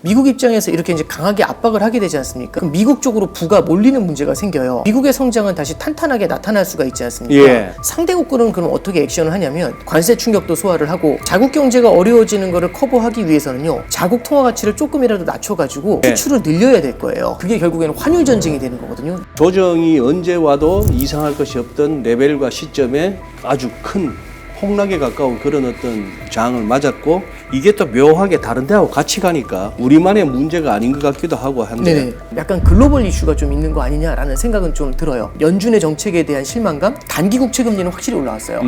미국 입장에서 이렇게 이제 강하게 압박을 하게 되지 않습니까? 그럼 미국 쪽으로 부가 몰리는 문제가 생겨요. 미국의 성장은 다시 탄탄하게 나타날 수가 있지 않습니까? 예. 상대국들은 그럼 어떻게 액션을 하냐면 관세 충격도 소화를 하고 자국 경제가 어려워지는 거를 커버하기 위해서는요. 자국 통화 가치를 조금이라도 낮춰가지고 수출을 늘려야 될 거예요. 그게 결국에는 환율 전쟁이 되는 거거든요. 조정이 언제 와도 이상할 것이 없던 레벨과 시점에 아주 큰 폭락에 가까운 그런 어떤 장을 맞았고 이게 또 묘하게 다른 데하고 같이 가니까 우리만의 문제가 아닌 것 같기도 하고 한데 네네. 약간 글로벌 이슈가 좀 있는 거 아니냐라는 생각은 좀 들어요. 연준의 정책에 대한 실망감, 단기 국채 금리는 확실히 올라왔어요.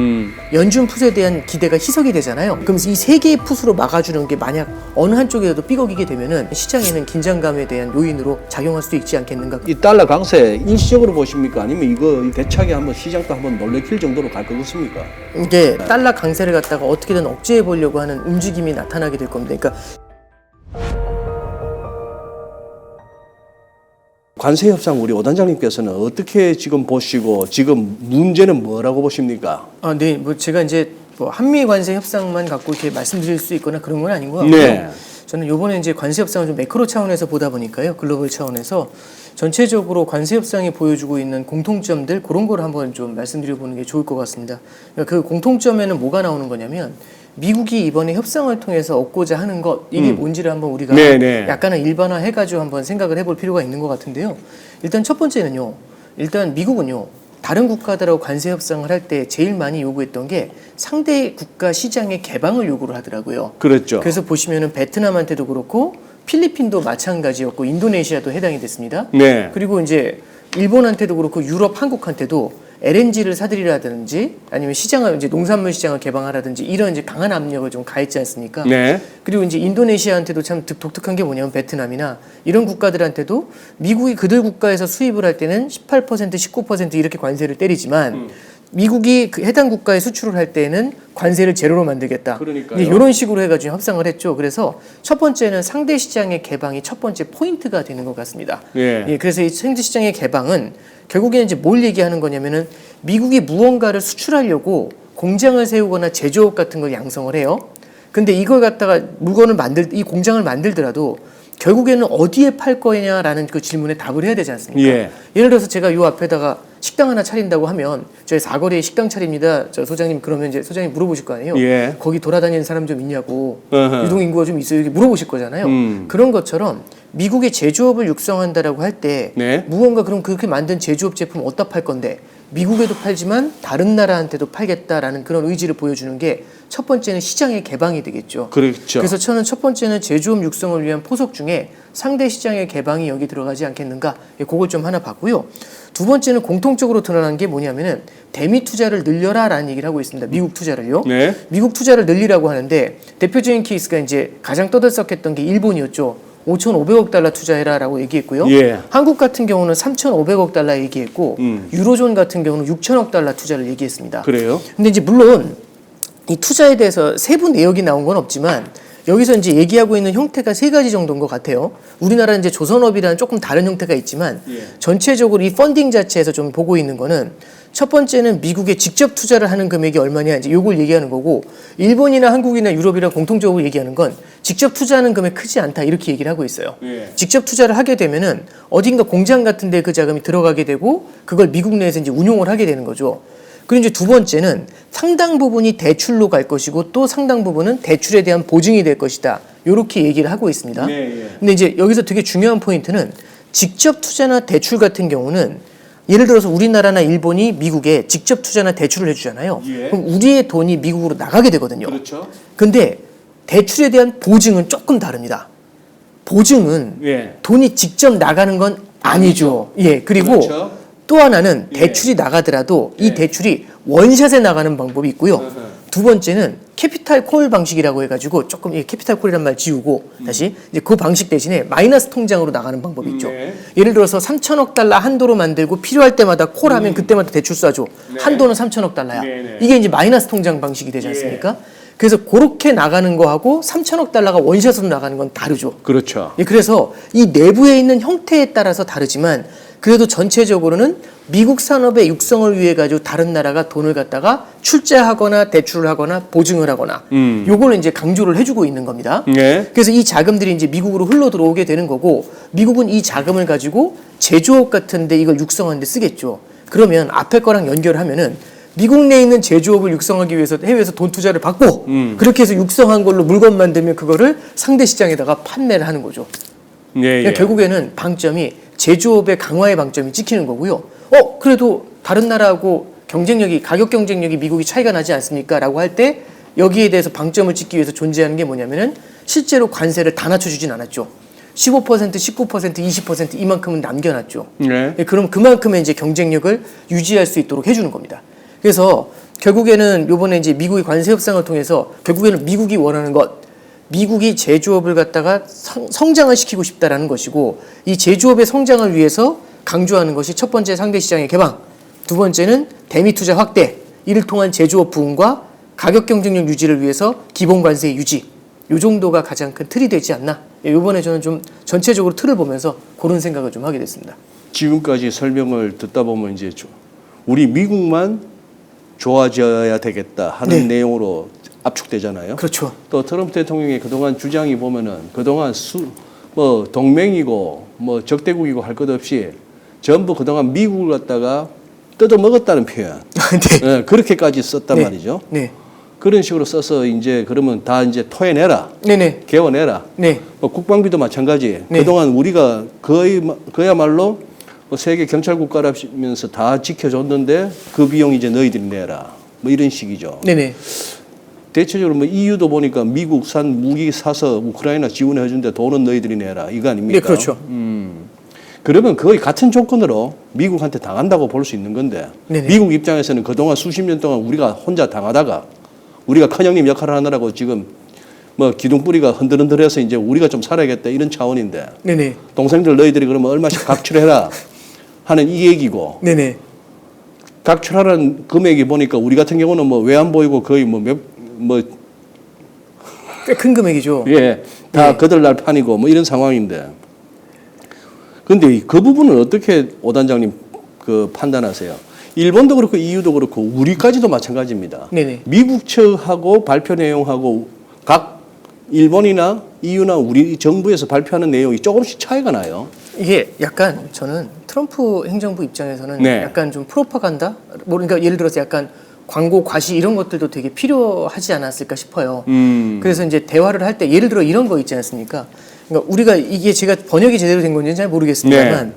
연준 풋에 대한 기대가 희석이 되잖아요. 그럼 이 세 개의 풋으로 막아주는 게 만약 어느 한쪽이라도 삐걱이게 되면은 시장에는 긴장감에 대한 요인으로 작용할 수도 있지 않겠는가. 이 달러 강세 일시적으로 보십니까? 아니면 이거 대차게 한번 시장도 한번 놀래킬 정도로 갈 것 같습니까? 이게 달러 강세를 갖다가 어떻게든 억제해 보려고 하는 움직임이 나타나게 될 겁니다. 그러니까 관세 협상 우리 오 단장님께서는 어떻게 지금 보시고 지금 문제는 뭐라고 보십니까? 네, 뭐 제가 이제 뭐 한미 관세 협상만 갖고 이렇게 말씀드릴 수 있거나 그런 건 아닌 것 같고요. 네. 저는 이번에 이제 관세 협상을 좀 매크로 차원에서 보다 보니까요, 글로벌 차원에서 전체적으로 관세 협상이 보여주고 있는 공통점들 그런 걸 한번 좀 말씀드려보는 게 좋을 것 같습니다. 그러니까 그 공통점에는 뭐가 나오는 거냐면 미국이 이번에 협상을 통해서 얻고자 하는 것 이게 뭔지를 한번 우리가 네네. 약간은 일반화해가지고 한번 생각을 해볼 필요가 있는 것 같은데요. 일단 첫 번째는요. 일단 미국은요. 다른 국가들하고 관세 협상을 할 때 제일 많이 요구했던 게 상대 국가 시장의 개방을 요구를 하더라고요. 그렇죠. 그래서 보시면은 베트남한테도 그렇고 필리핀도 마찬가지였고 인도네시아도 해당이 됐습니다. 네. 그리고 이제 일본한테도 그렇고 유럽, 한국한테도 LNG를 사들이라든지 아니면 시장을 이제 농산물 시장을 개방하라든지 이런 이제 강한 압력을 좀 가했지 않습니까? 네. 그리고 이제 인도네시아한테도 참 독특한 게 뭐냐면 베트남이나 이런 국가들한테도 미국이 그들 국가에서 수입을 할 때는 18%, 19% 이렇게 관세를 때리지만 미국이 그 해당 국가에 수출을 할 때는 관세를 제로로 만들겠다. 그러니까요. 이런 식으로 해가지고 협상을 했죠. 그래서 첫 번째는 상대 시장의 개방이 첫 번째 포인트가 되는 것 같습니다. 예. 그래서 이 상대 시장의 개방은 결국에는 이제 뭘 얘기하는 거냐면은 미국이 무언가를 수출하려고 공장을 세우거나 제조업 같은 걸 양성을 해요. 근데 이걸 갖다가 이 공장을 만들더라도 결국에는 어디에 팔 거냐라는 그 질문에 답을 해야 되지 않습니까? 예. 예를 들어서 제가 요 앞에다가 식당 하나 차린다고 하면 저희 사거리에 식당 차립니다. 저 소장님 그러면 이제 소장님 물어보실 거 아니에요? 예. 거기 돌아다니는 사람 좀 있냐고 어허. 유동인구가 좀 있어요? 이렇게 물어보실 거잖아요. 그런 것처럼 미국의 제조업을 육성한다라고 할 때 네. 무언가 그럼 그렇게 만든 제조업 제품 어디다 팔 건데 미국에도 팔지만 다른 나라한테도 팔겠다라는 그런 의지를 보여주는 게 첫 번째는 시장의 개방이 되겠죠. 그렇죠. 그래서 저는 첫 번째는 제조업 육성을 위한 포석 중에 상대 시장의 개방이 여기 들어가지 않겠는가, 그걸 좀 하나 봤고요. 두 번째는 공통적으로 드러난 게 뭐냐면은 대미 투자를 늘려라라는 얘기를 하고 있습니다. 미국 투자를요. 네. 미국 투자를 늘리라고 하는데 대표적인 케이스가 이제 가장 떠들썩했던 게 일본이었죠. 5,500억 달러 투자해라라고 얘기했고요. 예. 한국 같은 경우는 3,500억 달러 얘기했고 유로존 같은 경우는 6천억 달러 투자를 얘기했습니다. 그래요? 근데 이제 물론 이 투자에 대해서 세부 내역이 나온 건 없지만 여기서 이제 얘기하고 있는 형태가 세 가지 정도인 것 같아요. 우리나라는 이제 조선업이라는 조금 다른 형태가 있지만 전체적으로 이 펀딩 자체에서 좀 보고 있는 거는 첫 번째는 미국에 직접 투자를 하는 금액이 얼마냐 이제 요걸 얘기하는 거고 일본이나 한국이나 유럽이랑 공통적으로 얘기하는 건 직접 투자하는 금액 크지 않다 이렇게 얘기를 하고 있어요. 직접 투자를 하게 되면은 어딘가 공장 같은 데 그 자금이 들어가게 되고 그걸 미국 내에서 이제 운용을 하게 되는 거죠. 그리고 이제 두 번째는 상당 부분이 대출로 갈 것이고 또 상당 부분은 대출에 대한 보증이 될 것이다. 이렇게 얘기를 하고 있습니다. 근데 이제 여기서 되게 중요한 포인트는 직접 투자나 대출 같은 경우는 예를 들어서 우리나라나 일본이 미국에 직접 투자나 대출을 해주잖아요. 그럼 우리의 돈이 미국으로 나가게 되거든요. 그렇죠. 근데 대출에 대한 보증은 조금 다릅니다. 보증은 돈이 직접 나가는 건 아니죠. 그리고 그렇죠. 또 하나는 대출이 나가더라도 이 대출이 원샷에 나가는 방법이 있고요. 두 번째는 캐피탈 콜 방식이라고 해가지고 조금 이 캐피탈 콜이란 말 지우고 다시 이제 그 방식 대신에 마이너스 통장으로 나가는 방법이 있죠. 예를 들어서 3천억 달러 한도로 만들고 필요할 때마다 콜하면 그때마다 대출 쏴줘. 한도는 3천억 달러야. 이게 이제 마이너스 통장 방식이 되지 않습니까? 그래서 그렇게 나가는 거하고 3천억 달러가 원샷으로 나가는 건 다르죠. 그렇죠. 그래서 이 내부에 있는 형태에 따라서 다르지만 그래도 전체적으로는 미국 산업의 육성을 위해 가지고 다른 나라가 돈을 갖다가 출자하거나 대출을 하거나 보증을 하거나 요거는 이제 강조를 해주고 있는 겁니다. 예. 그래서 이 자금들이 이제 미국으로 흘러 들어오게 되는 거고 미국은 이 자금을 가지고 제조업 같은데 이걸 육성하는 데 쓰겠죠. 그러면 앞에 거랑 연결하면은 미국 내에 있는 제조업을 육성하기 위해서 해외에서 돈 투자를 받고 그렇게 해서 육성한 걸로 물건 만들면 그거를 상대 시장에다가 판매를 하는 거죠. 예, 그러니까 예. 결국에는 방점이 제조업의 강화의 방점이 찍히는 거고요. 그래도 다른 나라하고 경쟁력이 가격 경쟁력이 미국이 차이가 나지 않습니까? 라고 할 때 여기에 대해서 방점을 찍기 위해서 존재하는 게 뭐냐면은 실제로 관세를 다 낮춰주진 않았죠. 15%, 19%, 20% 이만큼은 남겨놨죠. 네. 그럼 그만큼의 이제 경쟁력을 유지할 수 있도록 해주는 겁니다. 그래서 결국에는 요번에 이제 미국의 관세 협상을 통해서 결국에는 미국이 원하는 것, 미국이 제조업을 갖다가 성장을 시키고 싶다라는 것이고 이 제조업의 성장을 위해서 강조하는 것이 첫 번째 상대 시장의 개방, 두 번째는 대미 투자 확대, 이를 통한 제조업 부흥과 가격 경쟁력 유지를 위해서 기본 관세 유지, 요 정도가 가장 큰 틀이 되지 않나. 이번에 저는 좀 전체적으로 틀을 보면서 그런 생각을 좀 하게 됐습니다. 지금까지 설명을 듣다 보면 이제 우리 미국만 좋아져야 되겠다 하는 네. 내용으로 압축되잖아요. 그렇죠. 또 트럼프 대통령의 그동안 주장이 보면은 그동안 뭐 동맹이고 뭐 적대국이고 할 것 없이 전부 그동안 미국을 갖다가 뜯어 먹었다는 표현. 네. 네, 그렇게까지 썼단 네. 말이죠. 네. 그런 식으로 써서 이제 그러면 다 이제 토해내라. 네네. 개워내라. 네. 뭐 국방비도 마찬가지. 네. 그동안 우리가 그야말로 뭐 세계 경찰 국가라면서 다 지켜줬는데 그 비용 이제 너희들이 내라. 뭐 이런 식이죠. 네네. 대체적으로 뭐 EU도 보니까 미국산 무기 사서 우크라이나 지원해 주는데 돈은 너희들이 내라. 이거 아닙니까? 네, 그렇죠. 그러면 거의 같은 조건으로 미국한테 당한다고 볼 수 있는 건데 네네. 미국 입장에서는 그동안 수십 년 동안 우리가 혼자 당하다가 우리가 큰형님 역할을 하느라고 지금 뭐 기둥뿌리가 흔들흔들해서 이제 우리가 좀 살아야겠다 이런 차원인데 네네. 동생들 너희들이 그러면 얼마씩 각출해라 하는 이 얘기고 네네. 각출하는 금액이 보니까 우리 같은 경우는 뭐 왜 안 보이고 거의 꽤 큰 금액이죠. 예, 다 네. 거들날 판이고 뭐 이런 상황인데 근데 그 부분은 어떻게 오 단장님 그 판단하세요? 일본도 그렇고 EU도 그렇고 우리까지도 마찬가지입니다. 네네. 미국 측하고 발표 내용하고 각 일본이나 EU나 우리 정부에서 발표하는 내용이 조금씩 차이가 나요. 이게 약간 저는 트럼프 행정부 입장에서는 네. 약간 좀 프로파간다? 그러니까 예를 들어서 약간 광고 과시 이런 것들도 되게 필요하지 않았을까 싶어요. 그래서 이제 대화를 할 때 예를 들어 이런 거 있지 않습니까? 그러니까 우리가 이게 제가 번역이 제대로 된 건지는 잘 모르겠습니다만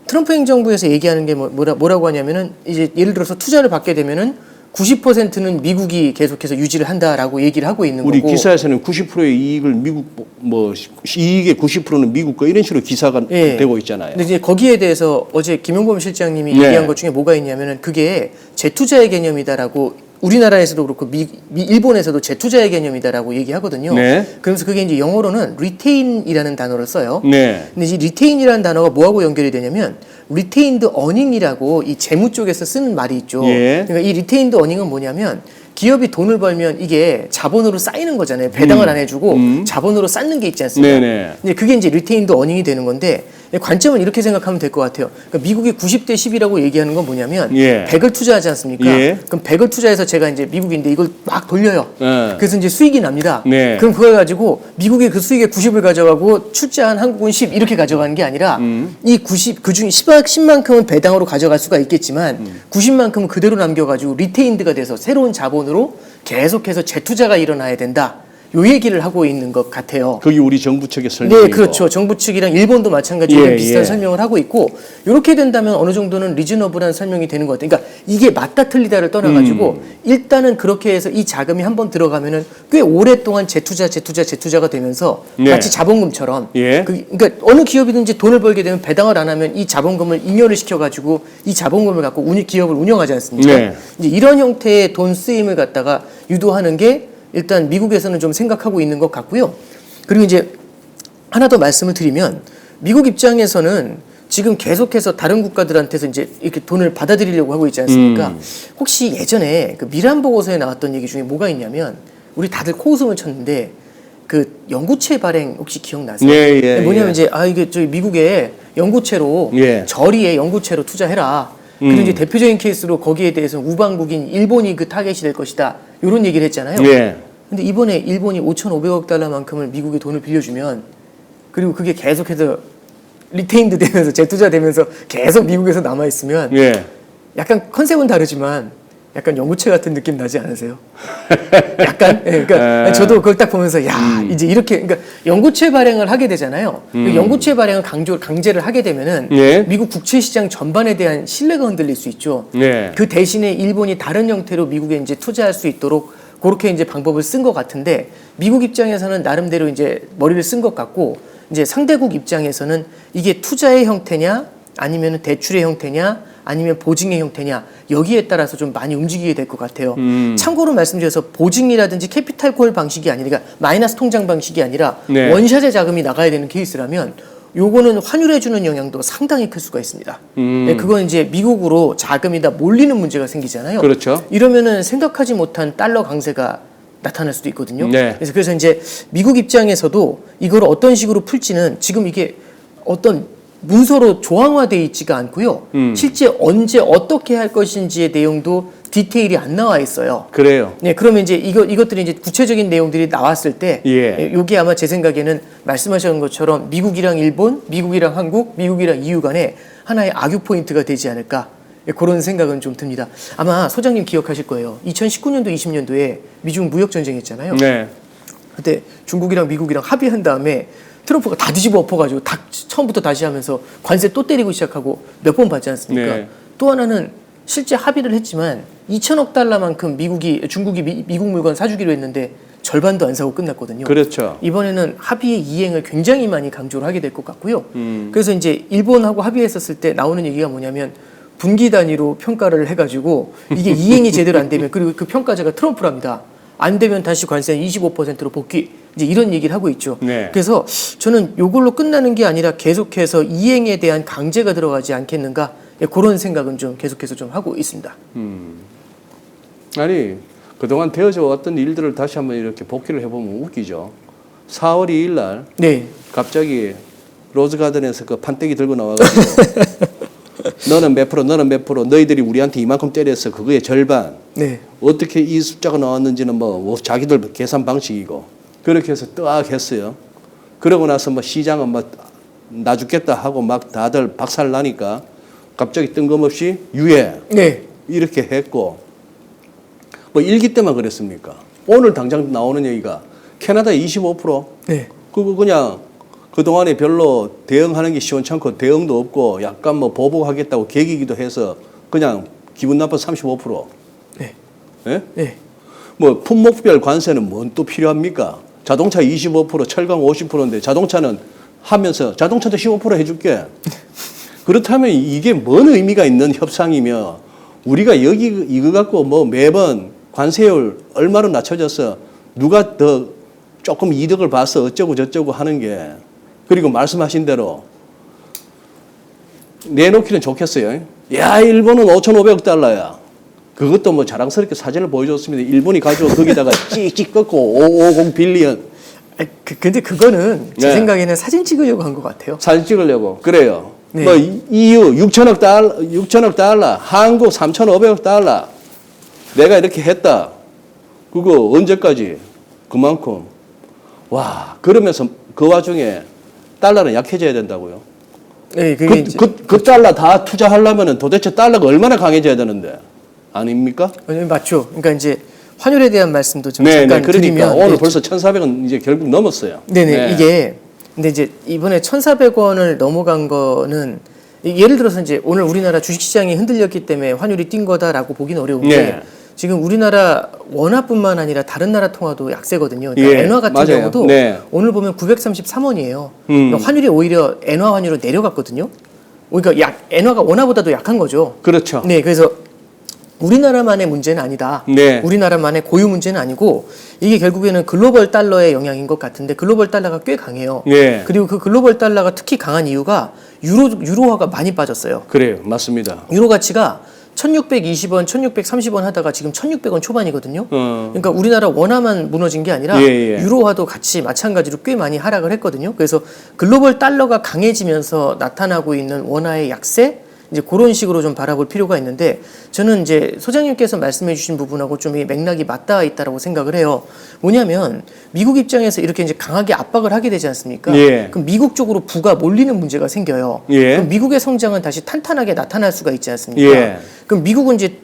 트럼프 행정부에서 얘기하는 게 뭐라고 하냐면은 이제 예를 들어서 투자를 받게 되면은 90%는 미국이 계속해서 유지를 한다라고 얘기를 하고 있는 우리 거고. 기사에서는 90%의 이익을 미국 뭐 이익의 90%는 미국 거 이런 식으로 기사가 예. 되고 있잖아요. 근데 이제 거기에 대해서 어제 김용범 실장님이 예. 얘기한 것 중에 뭐가 있냐면은 그게 재투자의 개념이다라고 우리나라에서도 그렇고 일본에서도 재투자의 개념이다라고 얘기하거든요. 네. 그러면서 그게 이제 영어로는 retain이라는 단어를 써요. 네. 근데 이 retain이라는 단어가 뭐하고 연결이 되냐면 retained earning이라고 이 재무 쪽에서 쓰는 말이 있죠. 예. 그러니까 이 retained earning은 뭐냐면 기업이 돈을 벌면 이게 자본으로 쌓이는 거잖아요. 배당을 안 해주고 자본으로 쌓는 게 있지 않습니까? 네네. 이제 그게 이제 retained earning이 되는 건데 관점은 이렇게 생각하면 될 것 같아요. 그러니까 미국이 90대 10이라고 얘기하는 건 뭐냐면 예. 100을 투자하지 않습니까? 예. 그럼 100을 투자해서 제가 이제 미국인데 이걸 막 돌려요. 예. 그래서 이제 수익이 납니다. 네. 그럼 그걸 가지고 미국이 그 수익의 90을 가져가고 출자한 한국은 10 이렇게 가져가는 게 아니라 이 90, 그중에 10만큼은 배당으로 가져갈 수가 있겠지만 90만큼은 그대로 남겨가지고 리테인드가 돼서 새로운 자본으로 계속해서 재투자가 일어나야 된다. 요 얘기를 하고 있는 것 같아요. 거기 우리 정부 측의 설명이고. 네, 그렇죠. 정부 측이랑 일본도 마찬가지로 예, 비슷한 예. 설명을 하고 있고 이렇게 된다면 어느 정도는 리즈너블한 설명이 되는 것 같아요. 그러니까 이게 맞다 틀리다를 떠나가지고 일단은 그렇게 해서 이 자금이 한번 들어가면은 꽤 오랫동안 재투자가 되면서 네. 마치 자본금처럼 예. 그러니까 어느 기업이든지 돈을 벌게 되면 배당을 안 하면 이 자본금을 잉여를 시켜가지고 이 자본금을 갖고 기업을 운영하지 않습니까? 네. 이제 이런 형태의 돈 쓰임을 갖다가 유도하는 게 일단 미국에서는 좀 생각하고 있는 것 같고요. 그리고 이제 하나 더 말씀을 드리면 미국 입장에서는 지금 계속해서 다른 국가들한테서 이제 이렇게 돈을 받아들이려고 하고 있지 않습니까? 혹시 예전에 그 미란 보고서에 나왔던 얘기 중에 뭐가 있냐면 우리 다들 코웃음을 쳤는데 그 연구체 발행 혹시 기억나세요? 예, 예, 뭐냐면 예. 이제 이게 저희 미국에 연구체로 예. 저리에 연구체로 투자해라. 그리고 이제 대표적인 케이스로 거기에 대해서 우방국인 일본이 그 타겟이 될 것이다. 이런 얘기를 했잖아요. 예. 근데 이번에 일본이 5,500억 달러만큼을 미국에 돈을 빌려주면 그리고 그게 계속해서 리테인드 되면서 재투자되면서 계속 미국에서 남아있으면 예. 약간 컨셉은 다르지만 약간 연구체 같은 느낌 나지 않으세요? 약간? 예, 그러니까 저도 그걸 딱 보면서 야 이제 이렇게 그러니까 연구체 발행을 하게 되잖아요. 그 연구체 발행을 강제를 하게 되면은 예. 미국 국채 시장 전반에 대한 신뢰가 흔들릴 수 있죠. 예. 그 대신에 일본이 다른 형태로 미국에 이제 투자할 수 있도록 그렇게 이제 방법을 쓴 것 같은데 미국 입장에서는 나름대로 이제 머리를 쓴 것 같고 이제 상대국 입장에서는 이게 투자의 형태냐 아니면 대출의 형태냐 아니면 보증의 형태냐 여기에 따라서 좀 많이 움직이게 될 것 같아요. 참고로 말씀드려서 보증이라든지 캐피탈콜 방식이 아니라 그러니까 마이너스 통장 방식이 아니라 네. 원샷의 자금이 나가야 되는 케이스라면 요거는 환율에 주는 영향도 상당히 클 수가 있습니다. 네, 그건 이제 미국으로 자금이 다 몰리는 문제가 생기잖아요. 그렇죠. 이러면은 생각하지 못한 달러 강세가 나타날 수도 있거든요. 네. 그래서 이제 미국 입장에서도 이걸 어떤 식으로 풀지는 지금 이게 어떤 문서로 조항화되어 있지가 않고요. 실제 언제 어떻게 할 것인지의 내용도 디테일이 안 나와 있어요. 그래요. 네, 그러면 이제 이것들이 이제 구체적인 내용들이 나왔을 때, 예. 요게 아마 제 생각에는 말씀하신 것처럼 미국이랑 일본, 미국이랑 한국, 미국이랑 EU 간에 하나의 악유 포인트가 되지 않을까. 그런 생각은 좀 듭니다. 아마 소장님 기억하실 거예요. 2019년도, 20년도에 미중 무역 전쟁했잖아요. 네. 그때 중국이랑 미국이랑 합의한 다음에 트럼프가 다 뒤집어 엎어가지고 다 처음부터 다시 하면서 관세 또 때리고 시작하고 몇 번 받지 않습니까? 네. 또 하나는 실제 합의를 했지만 2천억 달러만큼 중국이 미국 물건 사주기로 했는데 절반도 안 사고 끝났거든요. 그렇죠. 이번에는 합의의 이행을 굉장히 많이 강조를 하게 될 것 같고요. 그래서 이제 일본하고 합의했었을 때 나오는 얘기가 뭐냐면 분기 단위로 평가를 해가지고 이게 이행이 제대로 안 되면 그리고 그 평가자가 트럼프랍니다. 안 되면 다시 관세 25%로 복귀. 이제 이런 얘기를 하고 있죠. 네. 그래서 저는 이걸로 끝나는 게 아니라 계속해서 이행에 대한 강제가 들어가지 않겠는가 그런 생각은 좀 계속해서 좀 하고 있습니다. 아니 그동안 되어져 왔던 일들을 다시 한번 이렇게 복기를 해보면 웃기죠. 4월 2일 날 네. 갑자기 로즈가든에서 그 판때기 들고 나와가지고 너는 몇 프로 너는 몇 프로 너희들이 우리한테 이만큼 때렸어 그거의 절반 네. 어떻게 이 숫자가 나왔는지는 뭐 자기들 계산 방식이고 그렇게 해서 뜨악 했어요. 그러고 나서 뭐 시장은 막 나 죽겠다 하고 막 다들 박살 나니까 갑자기 뜬금없이 유예 네. 이렇게 했고 뭐 일기 때만 그랬습니까? 오늘 당장 나오는 얘기가 캐나다 25% 네. 그거 그냥 그동안에 별로 대응하는 게 시원찮고 대응도 없고 약간 뭐 보복하겠다고 계기기도 해서 그냥 기분 나빠 35%. 네. 예? 네. 뭐 품목별 관세는 뭔 또 필요합니까? 자동차 25%, 철강 50%인데 자동차는 하면서 자동차도 15% 해줄게. 그렇다면 이게 뭔 의미가 있는 협상이며 우리가 여기 이거 갖고 뭐 매번 관세율 얼마로 낮춰져서 누가 더 조금 이득을 봐서 어쩌고 저쩌고 하는 게 그리고 말씀하신 대로 내놓기는 좋겠어요. 야, 일본은 5,500억 달러야. 그것도 뭐 자랑스럽게 사진을 보여줬습니다. 일본이 가지고 거기다가 찍찍 꺾고 550 빌리언. 근데 그거는 제 네. 생각에는 사진 찍으려고 한 것 같아요. 사진 찍으려고. 그래요. 네. 뭐 EU 6천억 달러, 한국 3,500억 달러. 내가 이렇게 했다. 그거 언제까지? 그만큼. 와, 그러면서 그 와중에 달러는 약해져야 된다고요. 네, 그게 이제 그 달러 다 투자하려면은 도대체 달러가 얼마나 강해져야 되는데? 아닙니까? 맞죠. 그러니까 이제 환율에 대한 말씀도 좀 네, 잠깐 네. 그러니까 드리면 오늘 네, 벌써 1,400원 이제 결국 넘었어요. 네네. 네. 이게 근데 이제 이번에 1,400원을 넘어간 거는 예를 들어서 이제 오늘 우리나라 주식시장이 흔들렸기 때문에 환율이 뛴 거다라고 보기는 어려운데 네. 지금 우리나라 원화뿐만 아니라 다른 나라 통화도 약세거든요. 그러니까 예, 엔화 같은 맞아요. 경우도 네. 오늘 보면 933원이에요. 그러니까 환율이 오히려 엔화 환율로 내려갔거든요. 그러니까 엔화가 원화보다도 약한 거죠. 그렇죠. 네, 그래서 우리나라만의 문제는 아니다. 네. 우리나라만의 고유 문제는 아니고 이게 결국에는 글로벌 달러의 영향인 것 같은데 글로벌 달러가 꽤 강해요. 네. 그리고 그 글로벌 달러가 특히 강한 이유가 유로화가 많이 빠졌어요. 그래요. 맞습니다. 유로 가치가 1620원, 1630원 하다가 지금 1600원 초반이거든요. 그러니까 우리나라 원화만 무너진 게 아니라 유로화도 같이 마찬가지로 꽤 많이 하락을 했거든요. 그래서 글로벌 달러가 강해지면서 나타나고 있는 원화의 약세, 이제 그런 식으로 좀 바라볼 필요가 있는데, 저는 이제 소장님께서 말씀해 주신 부분하고 좀 이 맥락이 맞닿아 있다라고 생각을 해요. 뭐냐면 미국 입장에서 이렇게 이제 강하게 압박을 하게 되지 않습니까? 그럼 미국 쪽으로 부가 몰리는 문제가 생겨요. 그럼 미국의 성장은 다시 탄탄하게 나타날 수가 있지 않습니까? 그럼 미국은 이제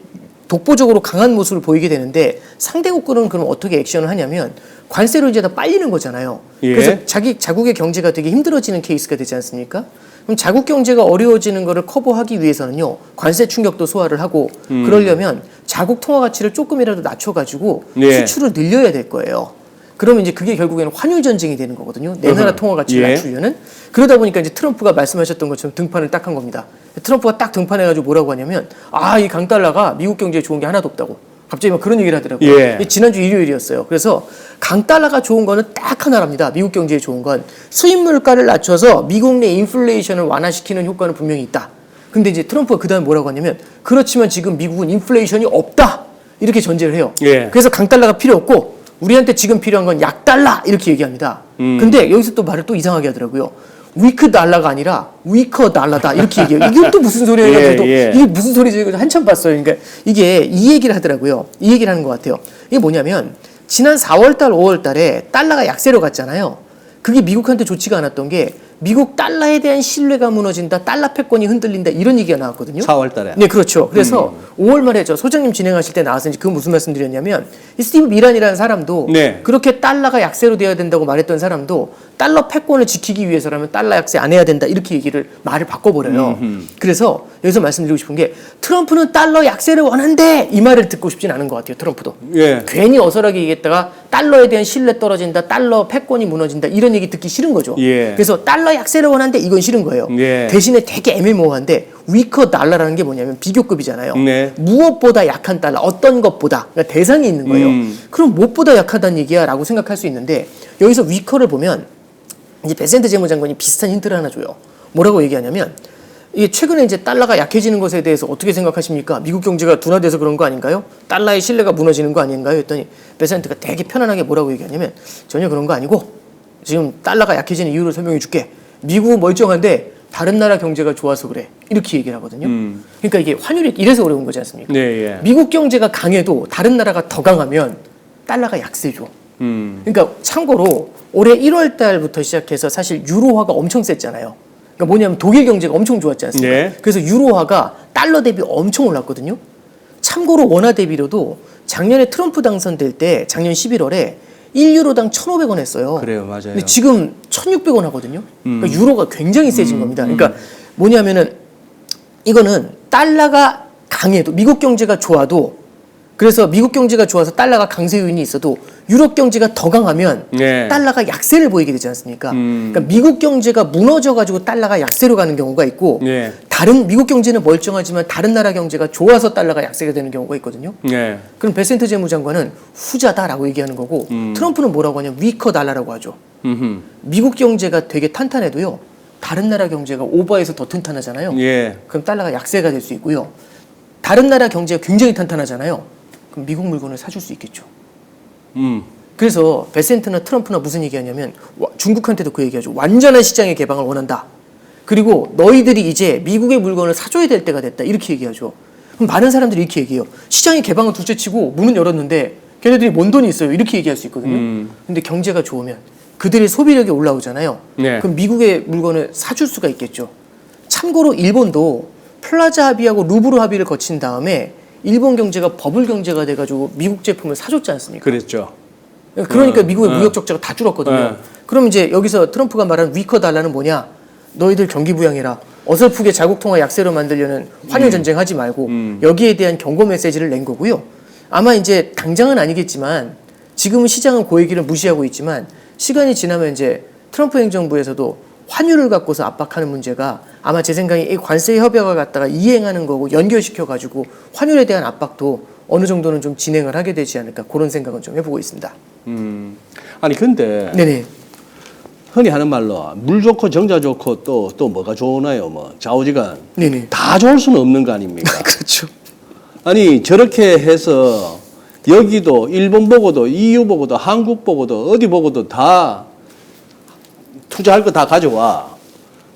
독보적으로 강한 모습을 보이게 되는데, 상대국들은 그럼 어떻게 액션을 하냐면 관세로 이제 다 빨리는 거잖아요. 그래서 자국의 경제가 되게 힘들어지는 케이스가 되지 않습니까? 그럼 자국 경제가 어려워지는 거를 커버하기 위해서는요, 관세 충격도 소화를 하고, 그러려면 자국 통화 가치를 조금이라도 낮춰가지고 수출을 늘려야 될 거예요. 그러면 이제 그게 결국에는 환율 전쟁이 되는 거거든요. 내 나라 통화 가치를 낮추려는. 그러다 보니까 이제 트럼프가 말씀하셨던 것처럼 등판을 딱 한 겁니다. 트럼프가 딱 등판해가지고 뭐라고 하냐면, 이 강달러가 미국 경제에 좋은 게 하나도 없다고. 갑자기 막 그런 얘기를 하더라고요. 지난주 일요일이었어요. 그래서 강달러가 좋은 거는 딱 하나랍니다. 미국 경제에 좋은 건 수입 물가를 낮춰서 미국 내 인플레이션을 완화시키는 효과는 분명히 있다. 근데 이제 트럼프가 그 다음에 뭐라고 하냐면, 그렇지만 지금 미국은 인플레이션이 없다, 이렇게 전제를 해요. 그래서 강달러가 필요 없고 우리한테 지금 필요한 건 약달러, 이렇게 얘기합니다. 근데 여기서 또 말을 또 이상하게 하더라고요. 위크 달러가 아니라 위커 달러다, 이렇게 얘기해요. 이게 또 무슨 소리예요? 이게 무슨 소리지? 이거 한참 봤어요. 그러니까 이게 이 얘기를 하더라고요. 이 얘기를 하는 것 같아요. 이게 뭐냐면, 지난 4월달, 5월달에 달러가 약세로 갔잖아요. 그게 미국한테 좋지가 않았던 게, 미국 달러에 대한 신뢰가 무너진다, 달러 패권이 흔들린다, 이런 얘기가 나왔거든요. 4월달에. 네, 그렇죠. 그래서 5월 말에 저 소장님 진행하실 때 나와서 이제 그 무슨 말씀드렸냐면, 이 스티브 미란이라는 사람도 그렇게 달러가 약세로 돼야 된다고 말했던 사람도 달러 패권을 지키기 위해서라면 달러 약세 안 해야 된다, 이렇게 말을 바꿔버려요. 그래서 여기서 말씀드리고 싶은 게, 트럼프는 달러 약세를 원한대, 이 말을 듣고 싶진 않은 것 같아요. 트럼프도. 괜히 어설하게 얘기했다가 달러에 대한 신뢰 떨어진다, 달러 패권이 무너진다, 이런 얘기 듣기 싫은 거죠. 그래서 달러 약세를 원한대, 이건 싫은 거예요. 대신에 되게 애매모호한데, 위커 달러라는 게 뭐냐면 비교급이잖아요. 무엇보다 약한 달러, 어떤 것보다, 그러니까 대상이 있는 거예요. 그럼 무엇보다 약하다는 얘기야 라고 생각할 수 있는데, 여기서 위커를 보면 이제 베센트 재무장관이 비슷한 힌트를 하나 줘요. 뭐라고 얘기하냐면, 이게 최근에 이제 달러가 약해지는 것에 대해서 어떻게 생각하십니까? 미국 경제가 둔화돼서 그런 거 아닌가요? 달러의 신뢰가 무너지는 거 아닌가요? 했더니 베센트가 되게 편안하게 뭐라고 얘기하냐면, 전혀 그런 거 아니고, 지금 달러가 약해지는 이유를 설명해 줄게. 미국은 멀쩡한데 다른 나라 경제가 좋아서 그래, 이렇게 얘기를 하거든요. 그러니까 이게 환율이 이래서 어려운 거지 않습니까? 미국 경제가 강해도 다른 나라가 더 강하면 달러가 약세죠. 그러니까 참고로 올해 1월 달부터 시작해서 사실 유로화가 엄청 셌잖아요. 그러니까 뭐냐면 독일 경제가 엄청 좋았지 않습니까? 그래서 유로화가 달러 대비 엄청 올랐거든요. 참고로 원화 대비로도 작년에 트럼프 당선될 때 작년 11월에 1유로당 1,500원 했어요. 그래요, 맞아요. 근데 지금 1,600원 하거든요. 그러니까 유로가 굉장히 세진 겁니다. 그러니까 뭐냐면은, 이거는 달러가 강해도, 미국 경제가 좋아도, 그래서 미국 경제가 좋아서 달러가 강세 요인이 있어도 유럽 경제가 더 강하면 달러가 약세를 보이게 되지 않습니까? 그러니까 미국 경제가 무너져가지고 달러가 약세로 가는 경우가 있고, 다른 미국 경제는 멀쩡하지만 다른 나라 경제가 좋아서 달러가 약세가 되는 경우가 있거든요. 그럼 베센트 재무장관은 후자다라고 얘기하는 거고, 트럼프는 뭐라고 하냐면 위커 달러라고 하죠. 미국 경제가 되게 탄탄해도요, 다른 나라 경제가 오버해서 더 튼튼하잖아요. 그럼 달러가 약세가 될 수 있고요. 다른 나라 경제가 굉장히 탄탄하잖아요. 그럼 미국 물건을 사줄 수 있겠죠. 그래서 베센트나 트럼프나 무슨 얘기하냐면, 중국한테도 그 얘기하죠. 완전한 시장의 개방을 원한다. 그리고 너희들이 이제 미국의 물건을 사줘야 될 때가 됐다, 이렇게 얘기하죠. 그럼 많은 사람들이 이렇게 얘기해요. 시장의 개방은 둘째치고 문은 열었는데 걔네들이 뭔 돈이 있어요, 이렇게 얘기할 수 있거든요. 근데 경제가 좋으면 그들의 소비력이 올라오잖아요. 그럼 미국의 물건을 사줄 수가 있겠죠. 참고로 일본도 플라자 합의하고 루브르 합의를 거친 다음에 일본 경제가 버블 경제가 돼가지고 미국 제품을 사줬지 않습니까? 그랬죠. 그러니까 미국의 무역 적자가 다 줄었거든요. 그럼 이제 여기서 트럼프가 말하는 위커 달러는 뭐냐? 너희들 경기 부양해라. 어설프게 자국 통화 약세로 만들려는 환율 전쟁 하지 말고, 여기에 대한 경고 메시지를 낸 거고요. 아마 이제 당장은 아니겠지만, 지금은 시장은 그 얘기를 무시하고 있지만, 시간이 지나면 이제 트럼프 행정부에서도 환율을 갖고서 압박하는 문제가 아마 제 생각에 이 관세 협약을 갖다가 이행하는 거고 연결시켜가지고 환율에 대한 압박도 어느 정도는 좀 진행을 하게 되지 않을까, 그런 생각은 좀 해보고 있습니다. 아니 근데 네네. 흔히 하는 말로 물 좋고 정자 좋고 또 뭐가 좋으나요? 뭐 좌우지간 네네. 다 좋을 수는 없는 거 아닙니까? 그렇죠. 아니 저렇게 해서 여기도 일본 보고도 EU 보고도 한국 보고도 어디 보고도 다 투자할 거 다 가져와.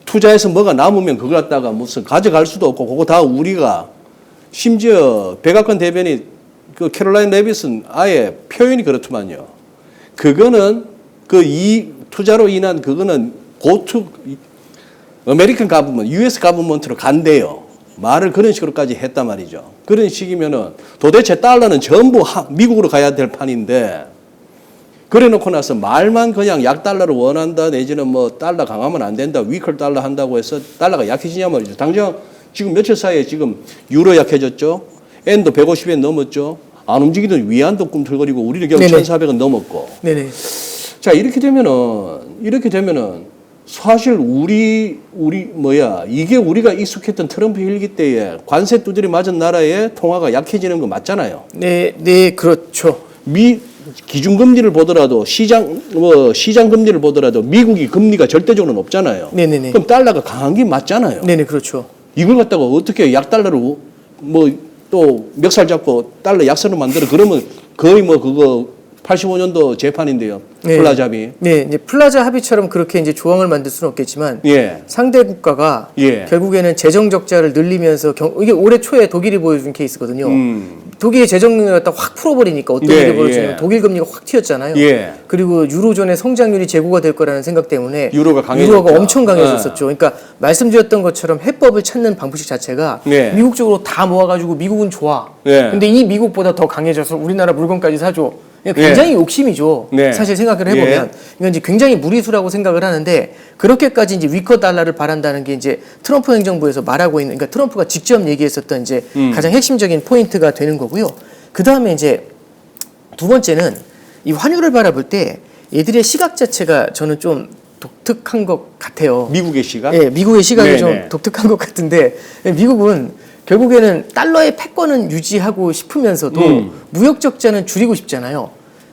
투자해서 뭐가 남으면 그거 갖다가 무슨 가져갈 수도 없고 그거 다 우리가 심지어 백악관 대변인 그 캐롤라인 레빗은 아예 표현이 그렇더만요. 그거는 그 이 투자로 인한 그거는 고투 아메리칸 가브먼, US 가브먼트로 간대요. 말을 그런 식으로까지 했단 말이죠. 그런 식이면은 도대체 달러는 전부 미국으로 가야 될 판인데 그래 놓고 나서 말만 그냥 약달러를 원한다 내지는 뭐 달러 강하면 안 된다 위클 달러 한다고 해서 달러가 약해지냐 말이죠. 당장 지금 며칠 사이에 지금 유로 약해졌죠. 엔도 150엔 넘었죠. 안 움직이던 위안도 꿈틀거리고 우리는 겨우 1,400원 넘었고. 네네. 자 이렇게 되면은 사실 우리 이게 우리가 익숙했던 트럼프 일기 때에 관세 두드려 맞은 나라의 통화가 약해지는 거 맞잖아요. 네, 네, 그렇죠. 기준금리를 보더라도 시장 금리를 보더라도 미국이 금리가 절대적으로 높잖아요. 네네네. 그럼 달러가 강한 게 맞잖아요. 네네, 그렇죠. 이걸 갖다가 어떻게 약달러로 뭐 또 멱살 잡고 달러 약세로 만들어 그러면 거의 뭐 그거 85년도 재판인데요. 네. 플라자 합의. 네, 이제 플라자 합의처럼 그렇게 이제 조항을 만들 수는 없겠지만 예. 상대 국가가 예. 결국에는 재정 적자를 늘리면서 이게 올해 초에 독일이 보여준 케이스거든요. 독일의 재정 능력을 갖다 확 풀어버리니까 어떤 예, 일이 벌어지면 예. 독일 금리가 확 튀었잖아요. 예. 그리고 유로존의 성장률이 제고가 될 거라는 생각 때문에 유로가 강해졌죠. 엄청 강해졌었죠. 그러니까 말씀드렸던 것처럼 해법을 찾는 방법식 자체가 예. 미국 쪽으로 다 모아가지고 미국은 좋아. 예. 근데 이 미국보다 더 강해져서 우리나라 물건까지 사줘. 굉장히 욕심이죠. 네. 사실 생각을 해보면. 예. 이건 이제 굉장히 무리수라고 생각을 하는데 그렇게까지 이제 위커 달러를 바란다는 게 이제 트럼프 행정부에서 말하고 있는, 그러니까 트럼프가 직접 얘기했었던 이제 가장 핵심적인 포인트가 되는 거고요. 그 다음에 이제 두 번째는 이 환율을 바라볼 때 얘들의 시각 자체가 저는 좀 독특한 것 같아요. 미국의 시각? 예, 미국의 시각이 네네. 좀 독특한 것 같은데 미국은 결국에는 달러의 패권은 유지하고 싶으면서도 무역 적자는 줄이고 싶잖아요.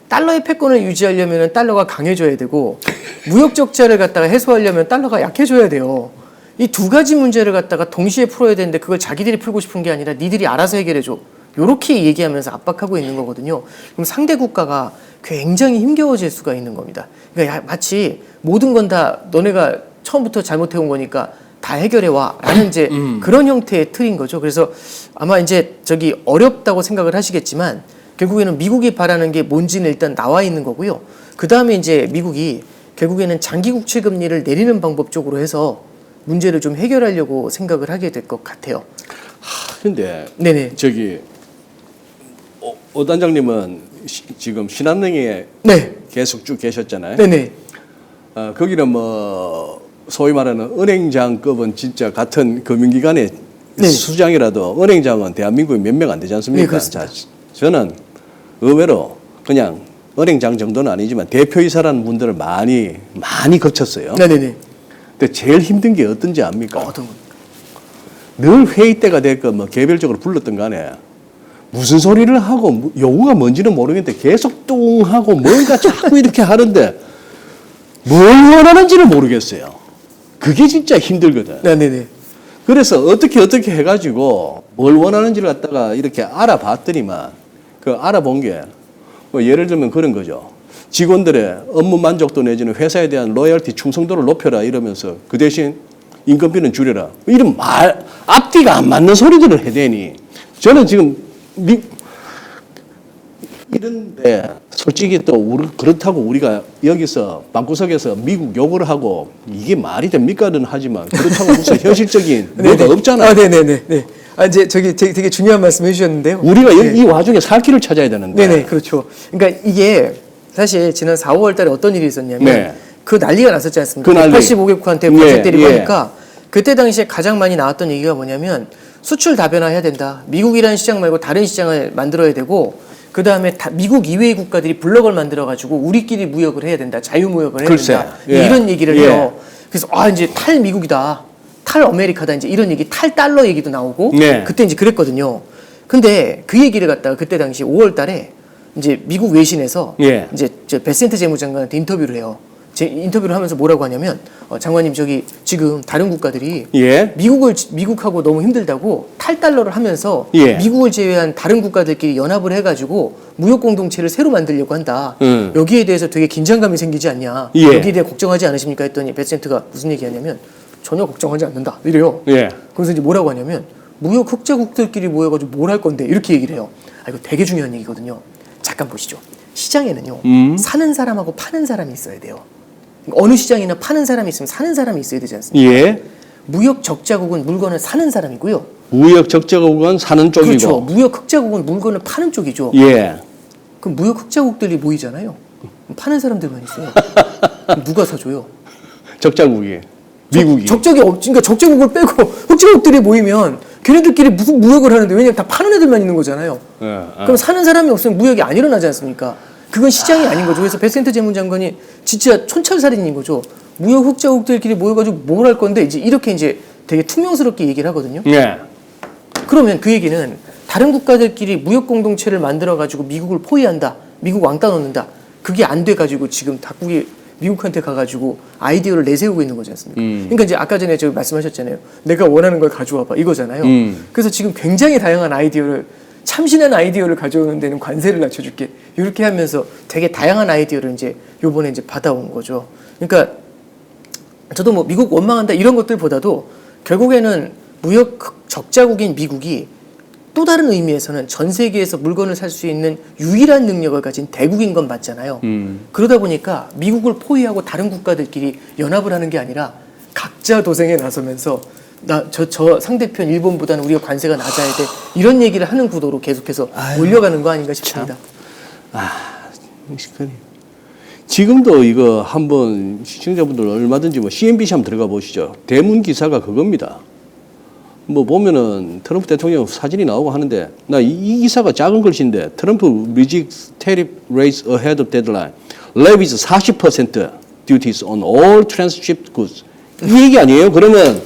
달러의 패권을 유지하려면 달러가 강해져야 되고 무역 적자를 갖다가 해소하려면 달러가 약해져야 돼요. 이 두 가지 문제를 갖다가 동시에 풀어야 되는데 그걸 자기들이 풀고 싶은 게 아니라 니들이 알아서 해결해줘. 요렇게 얘기하면서 압박하고 있는 거거든요. 그럼 상대 국가가 굉장히 힘겨워질 수가 있는 겁니다. 그러니까 마치 모든 건 다 너네가 처음부터 잘못해온 거니까 다 해결해와 라는 이제 그런 형태의 틀인 거죠. 그래서 아마 이제 어렵다고 생각을 하시겠지만 결국에는 미국이 바라는 게 뭔지는 일단 나와 있는 거고요. 그 다음에 이제 미국이 결국에는 장기 국채 금리를 내리는 방법 쪽으로 해서 문제를 좀 해결하려고 생각을 하게 될 것 같아요. 근데 네네. 오 단장님은 지금 신한은행에 네. 계속 쭉 계셨잖아요. 네네. 거기는 뭐 소위 말하는 은행장급은 진짜 같은 금융기관의 네. 수장이라도 은행장은 대한민국에 몇 명 안 되지 않습니까? 네, 그렇습니다. 자, 저는 의외로 그냥 은행장 정도는 아니지만 대표이사라는 분들을 많이 거쳤어요. 네네네. 근데 제일 힘든 게 어떤지 압니까? 어떤 거? 늘 회의 때가 됐건 뭐 개별적으로 불렀던 간에 무슨 소리를 하고 요구가 뭔지는 모르겠는데 계속 뚱하고 뭔가 자꾸 이렇게 하는데 뭘 원하는지를 모르겠어요. 그게 진짜 힘들거든. 네네네. 그래서 어떻게 해가지고 뭘 원하는지를 갖다가 이렇게 알아봤더니만 그 알아본 게 뭐 예를 들면 그런 거죠. 직원들의 업무 만족도 내지는 회사에 대한 로열티 충성도를 높여라 이러면서 그 대신 인건비는 줄여라. 이런 앞뒤가 안 맞는 소리들을 해대니 저는 지금 이런데 솔직히 또 그렇다고 우리가 여기서 방구석에서 미국 욕을 하고 이게 말이 됩니까는 하지만 그렇다고 무슨 현실적인 뭐가 없잖아요. 네네네. 네. 이제 되게 중요한 말씀 해주셨는데요. 우리가 네. 이 와중에 살 길을 찾아야 되는데. 네네, 그렇죠. 그러니까 이게 사실 지난 4, 5월 달에 어떤 일이 있었냐면 네. 그 난리가 났었지 않습니까? 그 난리. 185개국한테 관세 예, 때리고 예. 하니까 그때 당시에 가장 많이 나왔던 얘기가 뭐냐면 수출 다변화해야 된다. 미국이라는 시장 말고 다른 시장을 만들어야 되고 그 다음에 미국 이외의 국가들이 블록을 만들어가지고 우리끼리 무역을 해야 된다. 자유무역을 해야 글쎄. 된다. 예. 이런 얘기를 예. 해요. 그래서 이제 탈미국이다. 탈아메리카다. 이제 이런 얘기, 탈달러 얘기도 나오고 네. 그때 이제 그랬거든요. 근데 그 얘기를 갖다가 그때 당시 5월 달에 이제 미국 외신에서 예. 이제 저 베센트 재무장관한테 인터뷰를 해요. 제 인터뷰를 하면서 뭐라고 하냐면 장관님 저기 지금 다른 국가들이 예. 미국하고 너무 힘들다고 탈달러를 하면서 예. 미국을 제외한 다른 국가들끼리 연합을 해가지고 무역 공동체를 새로 만들려고 한다. 여기에 대해서 되게 긴장감이 생기지 않냐. 예. 여기에 대해 걱정하지 않으십니까 했더니 베센트가 무슨 얘기하냐면 전혀 걱정하지 않는다. 이래요. 예. 그래서 이제 뭐라고 하냐면 무역 흑자국들끼리 모여가지고 뭘 할 건데 이렇게 얘기를 해요. 이거 되게 중요한 얘기거든요. 잠깐 보시죠. 시장에는요 사는 사람하고 파는 사람이 있어야 돼요. 어느 시장이나 파는 사람이 있으면 사는 사람이 있어야 되지 않습니까? 예. 무역 적자국은 물건을 사는 사람이고요. 무역 적자국은 사는 쪽이고. 그렇죠. 무역 흑자국은 물건을 파는 쪽이죠. 예. 그럼 무역 흑자국들이 모이잖아요. 파는 사람들만 있어요. 그럼 누가 사줘요? 적자국이. 미국이. 그러니까 적자국을 빼고 흑자국들이 모이면 걔네들끼리 무슨 무역을 하는데 왜냐면 다 파는 애들만 있는 거잖아요. 그럼 사는 사람이 없으면 무역이 안 일어나지 않습니까? 그건 시장이 아닌 거죠. 그래서 베센트 재무장관이 진짜 촌철살인인 거죠. 무역 흑자국들끼리 모여가지고 뭘 할 건데 이제 이렇게 이제 되게 퉁명스럽게 얘기를 하거든요. 예. 그러면 그 얘기는 다른 국가들끼리 무역 공동체를 만들어가지고 미국을 포위한다, 미국 왕따 놓는다. 그게 안 돼가지고 지금 각국이 미국한테 가가지고 아이디어를 내세우고 있는 거지 않습니까? 그러니까 이제 아까 전에 저 말씀하셨잖아요. 내가 원하는 걸 가져와봐 이거잖아요. 그래서 지금 굉장히 다양한 아이디어를 참신한 아이디어를 가져오는 데는 관세를 낮춰줄게. 이렇게 하면서 되게 다양한 아이디어를 이제 요번에 이제 받아온 거죠. 그러니까 저도 뭐 미국 원망한다 이런 것들보다도 결국에는 무역 적자국인 미국이 또 다른 의미에서는 전 세계에서 물건을 살 수 있는 유일한 능력을 가진 대국인 건 맞잖아요. 그러다 보니까 미국을 포위하고 다른 국가들끼리 연합을 하는 게 아니라 각자 도생에 나서면서 저 상대편 일본보다는 우리가 관세가 낮아야 돼 이런 얘기를 하는 구도로 계속해서 몰려가는 거 아닌가 싶습니다. 지금도 이거 한번 시청자분들 얼마든지 뭐 CNBC 한번 들어가 보시죠. 대문 기사가 그겁니다. 뭐 보면은 트럼프 대통령 사진이 나오고 하는데 나 이 기사가 작은 글씨인데 트럼프 rejects tariff rates ahead of deadline. levies 40% duties on all transshipped goods. 이 얘기 아니에요? 그러면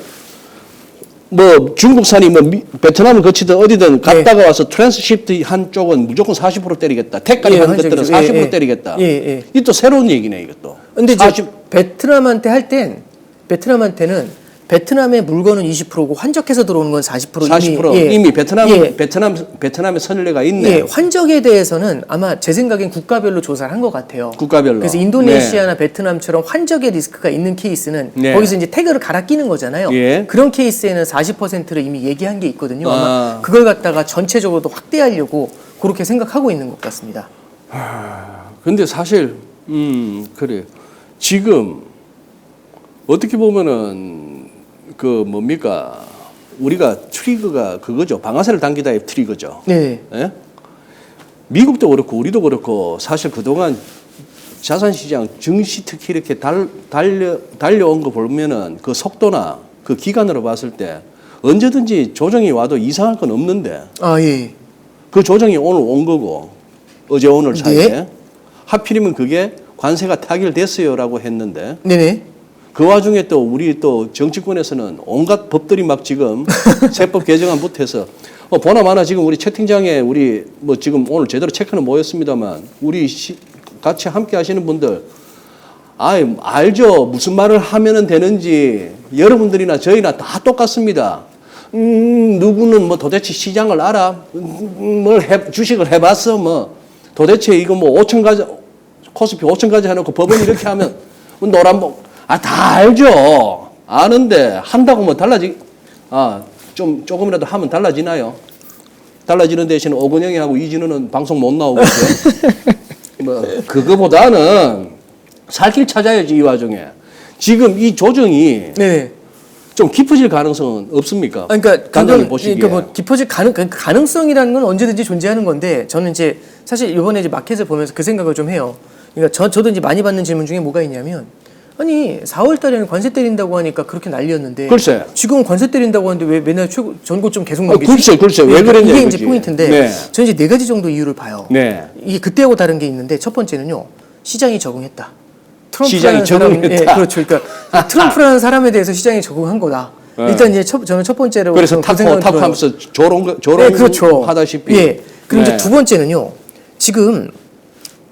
뭐 중국산이 뭐 베트남을 거치든 어디든 갔다가 와서 트랜스시프트 한 쪽은 무조건 40% 때리겠다. 택까지 하는 것들은 40% 때리겠다. 이 또 새로운 얘기네 이것도. 근데 이제 베트남한테 할 땐 베트남한테는 베트남의 물건은 20%고 환적해서 들어오는 건 40%. 이미 베트남에 선례가 있네. 예, 환적에 대해서는 아마 제 생각엔 국가별로 조사를 한 것 같아요. 국가별로. 그래서 인도네시아나 베트남처럼 환적의 리스크가 있는 케이스는 거기서 이제 태그를 갈아 끼는 거잖아요. 그런 케이스에는 40%를 이미 얘기한 게 있거든요. 아마 그걸 갖다가 전체적으로도 확대하려고 그렇게 생각하고 있는 것 같습니다. 근데 사실 그래. 지금 어떻게 보면은 그 뭡니까? 우리가 트리거가 그거죠. 방아쇠를 당기다의 트리거죠. 네. 예? 미국도 그렇고 우리도 그렇고 사실 그동안 자산시장 증시 특히 이렇게 달려온 거 보면은 그 속도나 그 기간으로 봤을 때 언제든지 조정이 와도 이상할 건 없는데 예. 그 조정이 오늘 온 거고 어제 오늘 사이에 하필이면 그게 관세가 타결됐어요라고 했는데 네네. 그 와중에 또 우리 또 정치권에서는 온갖 법들이 막 지금 세법 개정안부터 해서 보나마나 지금 우리 채팅장에 우리 뭐 지금 오늘 제대로 체크는 모였습니다만 우리 같이 함께 하시는 분들 알죠. 무슨 말을 하면은 되는지 여러분들이나 저희나 다 똑같습니다. 누구는 뭐 도대체 시장을 알아? 주식을 해봤어? 뭐 도대체 이거 뭐 5천 가지 코스피 5천 가지 해놓고 법원 이렇게 하면 노란봉 다 알죠. 아는데 한다고 뭐 조금이라도 하면 달라지나요? 달라지는 대신 오건영이하고 이진우는 방송 못 나오고 뭐 그거보다는 살 길 찾아야지 이 와중에. 지금 이 조정이 좀 깊어질 가능성은 없습니까? 그러니까 간단히 보시기에. 그러니까 뭐 깊어질 가능성이라는 건 언제든지 존재하는 건데 저는 이제 사실 이번에 이제 마켓을 보면서 그 생각을 좀 해요. 그러니까 저도 이제 많이 받는 질문 중에 뭐가 있냐면 아니 4월 달에는 관세 때린다고 하니까 그렇게 난리였는데 글쎄. 지금은 관세 때린다고 하는데 왜 맨날 전고점 계속 넘기지? 글쎄 왜 그랬냐 이게 이제 포인트인데 저는 이제 4가지 정도 이유를 봐요. 이게 그때하고 다른 게 있는데 첫 번째는요. 시장이 적응했다. 시장이 적응했다. 그렇죠. 그러니까 트럼프라는 사람에 대해서 시장이 적응한 거다. 일단 이제 저는 첫 번째로 그래서 탑하면서 조롱 그렇죠. 하다시피. 그리고 이제 두 번째는요. 지금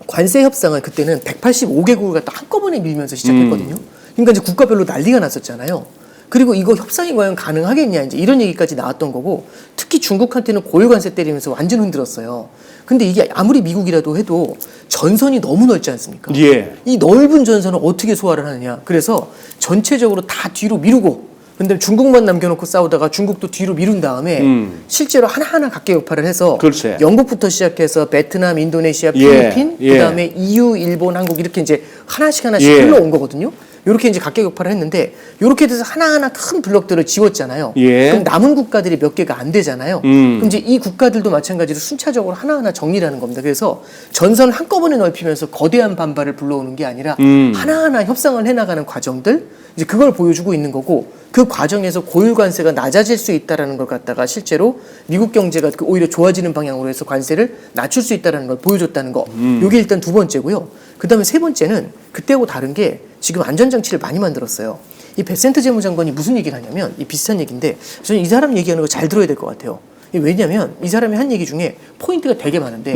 관세 협상은 그때는 185개국을 딱 한꺼번에 밀면서 시작했거든요. 그러니까 이제 국가별로 난리가 났었잖아요. 그리고 이거 협상이 과연 가능하겠냐 이제 이런 얘기까지 나왔던 거고, 특히 중국한테는 고유 관세 때리면서 완전 흔들었어요. 근데 이게 아무리 미국이라도 해도 전선이 너무 넓지 않습니까? 예. 이 넓은 전선을 어떻게 소화를 하느냐. 그래서 전체적으로 다 뒤로 미루고, 근데 중국만 남겨놓고 싸우다가 중국도 뒤로 미룬 다음에 실제로 하나하나 각계격파를 해서 글쎄. 영국부터 시작해서 베트남, 인도네시아, 예, 필리핀, 예. 그다음에 EU, 일본, 한국 이렇게 이제 하나씩 예. 흘러온 거거든요. 이렇게 이제 각계격파를 했는데, 이렇게 돼서 하나하나 큰 블록들을 지웠잖아요. 예. 그럼 남은 국가들이 몇 개가 안 되잖아요. 그럼 이제 이 국가들도 마찬가지로 순차적으로 하나하나 정리를 하는 겁니다. 그래서 전선을 한꺼번에 넓히면서 거대한 반발을 불러오는 게 아니라 하나하나 협상을 해나가는 과정들, 이제 그걸 보여주고 있는 거고, 그 과정에서 고유 관세가 낮아질 수 있다라는 걸 갖다가 실제로 미국 경제가 오히려 좋아지는 방향으로 해서 관세를 낮출 수 있다라는 걸 보여줬다는 거. 이게 일단 두 번째고요. 그다음에 세 번째는 그때하고 다른 게 지금 안전장치를 많이 만들었어요. 이 베센트 재무장관이 무슨 얘기를 하냐면, 이 비슷한 얘기인데 저는 이 사람 얘기하는 거 잘 들어야 될 것 같아요. 왜냐하면 이 사람이 한 얘기 중에 포인트가 되게 많은데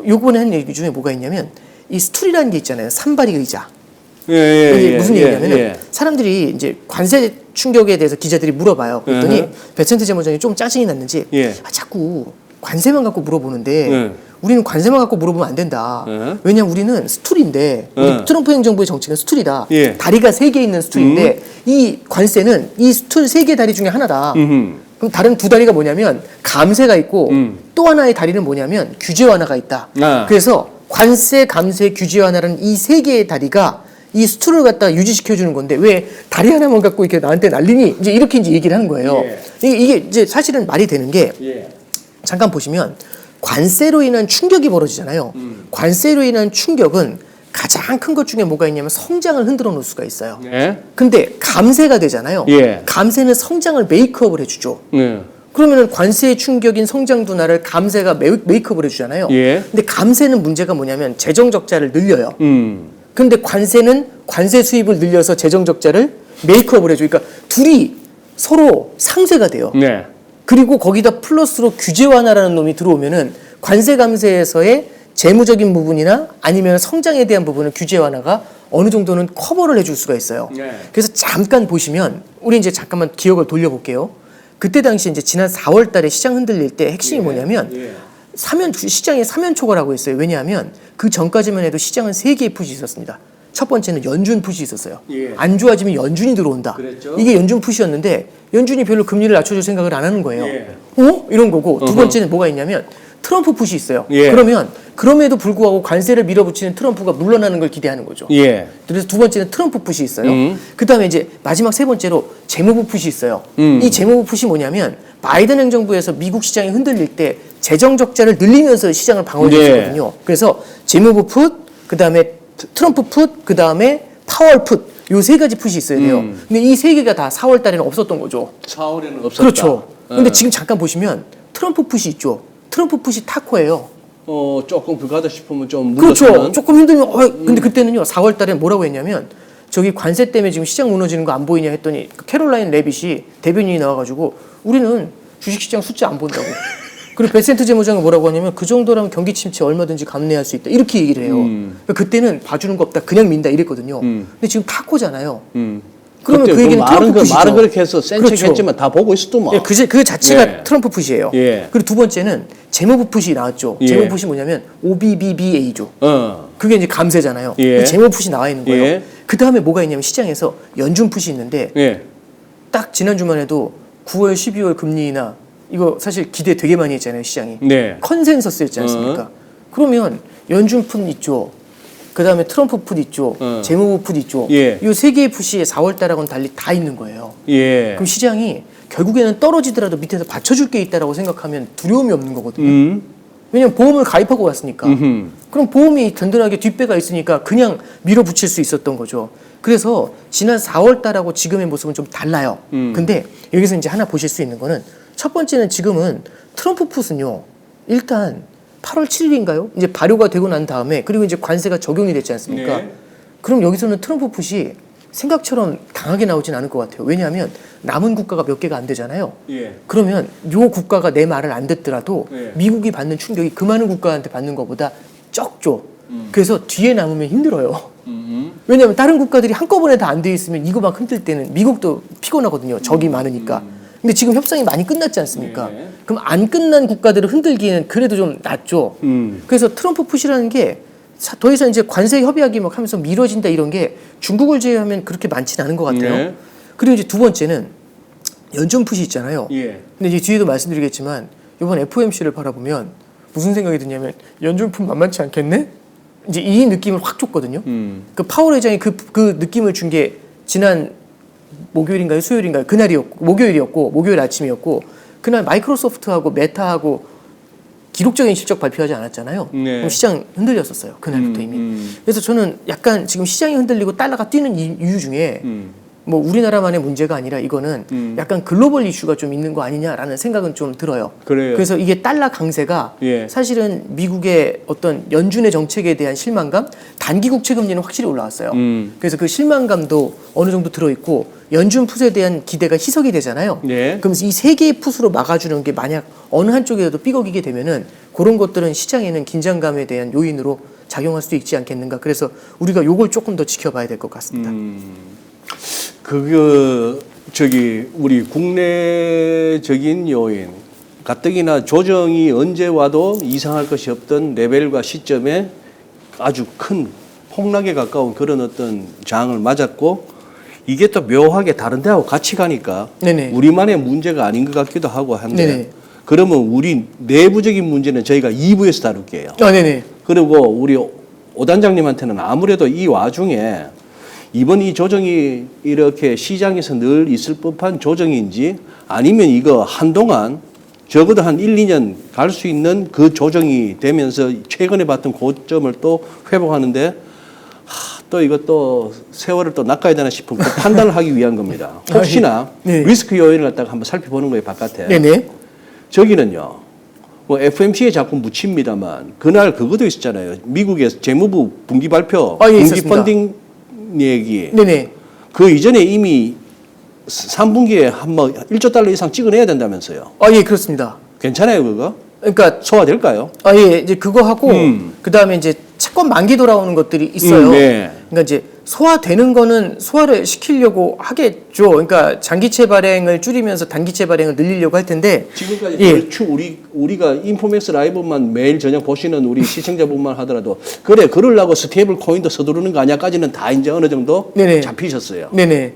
요번에 한 얘기 중에 뭐가 있냐면, 이 스툴이라는 게 있잖아요. 산발이 의자. 이게 무슨 얘기냐면은 사람들이 이제 관세 충격에 대해서 기자들이 물어봐요. 그랬더니 베센트 재무장이 좀 짜증이 났는지 자꾸 관세만 갖고 물어보는데 우리는 관세만 갖고 물어보면 안 된다. 왜냐면 우리는 스툴인데 우리 트럼프 행정부의 정책은 스툴이다. 다리가 3개 있는 스툴인데 이 관세는 이 스툴 3개 다리 중에 하나다. 그럼 다른 두 다리가 뭐냐면 감세가 있고 또 하나의 다리는 뭐냐면 규제 완화가 있다. 그래서 관세, 감세, 규제 완화라는 이 3개의 다리가 이 스툴을 갖다가 유지시켜주는 건데 왜 다리 하나만 갖고 이렇게 나한테 날리니? 이제 이렇게 이제 얘기를 하는 거예요. 이게 이제 사실은 말이 되는 게, 잠깐 보시면 관세로 인한 충격이 벌어지잖아요. 관세로 인한 충격은 가장 큰 것 중에 뭐가 있냐면 성장을 흔들어 놓을 수가 있어요. 근데 감세가 되잖아요. 감세는 성장을 메이크업을 해주죠. 그러면은 관세의 충격인 성장 둔화를 감세가 메이크업을 해주잖아요. 근데 감세는 문제가 뭐냐면 재정 적자를 늘려요. 근데 관세는 관세 수입을 늘려서 재정 적자를 메이크업을 해줘. 그러니까 둘이 서로 상쇄가 돼요. 그리고 거기다 플러스로 규제 완화라는 놈이 들어오면은 관세 감세에서의 재무적인 부분이나 아니면 성장에 대한 부분은 규제 완화가 어느 정도는 커버를 해줄 수가 있어요. 그래서 잠깐 보시면 우리 이제 잠깐만 기억을 돌려볼게요. 그때 당시 이제 지난 4월달에 시장 흔들릴 때 핵심이 뭐냐면 시장에 사면초가라고 했어요. 왜냐하면 그 전까지만 해도 시장은 3개의 풋이 있었습니다. 첫 번째는 연준 풋이 있었어요. 안 좋아지면 연준이 들어온다. 이게 연준 풋이었는데 연준이 별로 금리를 낮춰줄 생각을 안 하는 거예요. 이런 거고, 두 번째는 뭐가 있냐면 트럼프 풋이 있어요. 그러면 그럼에도 불구하고 관세를 밀어붙이는 트럼프가 물러나는 걸 기대하는 거죠. 그래서 두 번째는 트럼프 풋이 있어요. 그 다음에 이제 마지막 세 번째로 재무부 풋이 있어요. 이 재무부 풋이 뭐냐면 바이든 행정부에서 미국 시장이 흔들릴 때 재정 적자를 늘리면서 시장을 방어해주거든요. 그래서 재무부 풋, 그 다음에 트럼프 풋, 그 다음에 파월 풋, 요 3가지 풋이 있어야 돼요. 근데 이 3개가 다 4월 달에는 없었던 거죠. 4월에는 없었다. 그렇죠. 근데 지금 잠깐 보시면 트럼프 풋이 있죠. 트럼프 풋이 타코예요. 조금 불가다 싶으면 좀 물러서는. 그렇죠. 조금 힘들면 근데 그때는요. 4월 달에 뭐라고 했냐면 저기 관세 때문에 지금 시장 무너지는 거 안 보이냐 했더니 캐롤라인 레빗이 대변인이 나와가지고 우리는 주식시장 숫자 안 본다고. 그리고 베센트 재무장이 뭐라고 하냐면 그 정도라면 경기 침체 얼마든지 감내할 수 있다. 이렇게 얘기를 해요. 그러니까 그때는 봐주는 거 없다. 그냥 민다 이랬거든요. 근데 지금 타코잖아요. 그러면 그 얘기는 트럼프 풋이죠. 말은 그렇게 해서 센 척 했지만 다 보고 있었더만. 예, 그 자체가 트럼프 풋이에요. 그리고 두 번째는 재무부 풋이 나왔죠. 재무부 풋이 뭐냐면 OBBBA죠. 그게 이제 감세잖아요. 재무부 풋이 나와 있는 거예요. 그 다음에 뭐가 있냐면 시장에서 연준 풋이 있는데 딱 지난주만 해도 9월, 12월 금리 인하 이거 사실 기대 되게 많이 했잖아요. 시장이. 컨센서스였지 않습니까? 그러면 연준 풋 있죠. 그 다음에 트럼프 풋 있죠. 재무부 풋 있죠. 이 3개의 풋이 4월 달하고는 달리 다 있는 거예요. 그럼 시장이 결국에는 떨어지더라도 밑에서 받쳐줄 게 있다라고 생각하면 두려움이 없는 거거든요. 왜냐면 보험을 가입하고 왔으니까. 그럼 보험이 든든하게 뒷배가 있으니까 그냥 밀어붙일 수 있었던 거죠. 그래서 지난 4월 달하고 지금의 모습은 좀 달라요. 근데 여기서 이제 하나 보실 수 있는 거는 첫 번째는 지금은 트럼프 풋은요. 일단 8월 7일인가요? 이제 발효가 되고 난 다음에 그리고 이제 관세가 적용이 됐지 않습니까? 그럼 여기서는 트럼프 풋이 생각처럼 강하게 나오진 않을 것 같아요. 왜냐하면 남은 국가가 몇 개가 안 되잖아요. 그러면 요 국가가 내 말을 안 듣더라도 미국이 받는 충격이 그 많은 국가한테 받는 것보다 적죠. 그래서 뒤에 남으면 힘들어요. 왜냐하면 다른 국가들이 한꺼번에 다 안 돼 있으면 이거 막 흔들 때는 미국도 피곤하거든요. 적이 많으니까. 근데 지금 협상이 많이 끝났지 않습니까? 네. 그럼 안 끝난 국가들을 흔들기에는 그래도 좀 낫죠. 그래서 트럼프 푸시라는 게 더 이상 이제 관세 협의하기 막 하면서 미뤄진다 이런 게 중국을 제외하면 그렇게 많지는 않은 것 같아요. 네. 그리고 이제 두 번째는 연준 푸시 있잖아요. 예. 근데 이제 뒤에도 말씀드리겠지만 이번 FOMC를 바라보면 무슨 생각이 드냐면 연준품 만만치 않겠네? 이제 이 느낌을 확 줬거든요. 그 파월 회장이 그 느낌을 준 게 지난 목요일인가요? 수요일인가요? 그날이었고 목요일 아침이었고 그날 마이크로소프트하고 메타하고 기록적인 실적 발표하지 않았잖아요. 네. 그럼 시장 흔들렸었어요. 그날부터 이미. 그래서 저는 약간 지금 시장이 흔들리고 달러가 뛰는 이유 중에 뭐 우리나라만의 문제가 아니라 이거는 약간 글로벌 이슈가 좀 있는 거 아니냐라는 생각은 좀 들어요. 그래요. 그래서 이게 달러 강세가 예. 사실은 미국의 어떤 연준의 정책에 대한 실망감, 단기 국채 금리는 확실히 올라왔어요. 그래서 그 실망감도 어느 정도 들어있고 연준 풋에 대한 기대가 희석이 되잖아요. 예. 그러면서 이 세 개의 풋으로 막아주는 게 만약 어느 한쪽이라도 삐걱이게 되면은 그런 것들은 시장에는 긴장감에 대한 요인으로 작용할 수도 있지 않겠는가. 그래서 우리가 요걸 조금 더 지켜봐야 될 것 같습니다. 우리 국내적인 요인 가뜩이나 조정이 언제 와도 이상할 것이 없던 레벨과 시점에 아주 큰 폭락에 가까운 그런 어떤 장을 맞았고 이게 또 묘하게 다른 데하고 같이 가니까 네네. 우리만의 문제가 아닌 것 같기도 하고 한데 네네. 그러면 우리 내부적인 문제는 저희가 2부에서 다룰게요. 네네. 그리고 우리 오 단장님한테는 아무래도 이 와중에 이번 이 조정이 이렇게 시장에서 늘 있을 법한 조정인지 아니면 이거 한동안 적어도 한 1, 2년 갈 수 있는 그 조정이 되면서 최근에 봤던 고점을 또 회복하는데 또 이것도 세월을 또 낚아야 되나 싶은 그 판단을 하기 위한 겁니다. 혹시나 네. 리스크 요인을 갖다가 한번 살펴보는 거예요, 바깥에. 네네. 저기는요. 뭐 FMC에 자꾸 묻힙니다만 그날 그것도 있었잖아요. 미국의 재무부 분기 발표, 예, 분기 있었습니다. 펀딩 얘기. 네네. 그 이전에 이미 3분기에 한뭐 1조 달러 이상 찍어내야 된다면서요. 예, 그렇습니다. 괜찮아요, 그거? 그러니까 소화될까요? 예, 이제 그거 하고 그다음에 이제 채권 만기 돌아오는 것들이 있어요. 네. 그러니까 이제 소화되는 거는 소화를 시키려고 하겠죠. 그러니까 장기채 발행을 줄이면서 단기채 발행을 늘리려고 할 텐데 지금까지 예. 얼추 우리가 인포맥스 라이브만 매일 저녁 보시는 우리 시청자분만 하더라도 그래 그러려고 스테이블 코인도 서두르는 거 아니야까지는 다 이제 어느 정도 네네. 잡히셨어요. 네네.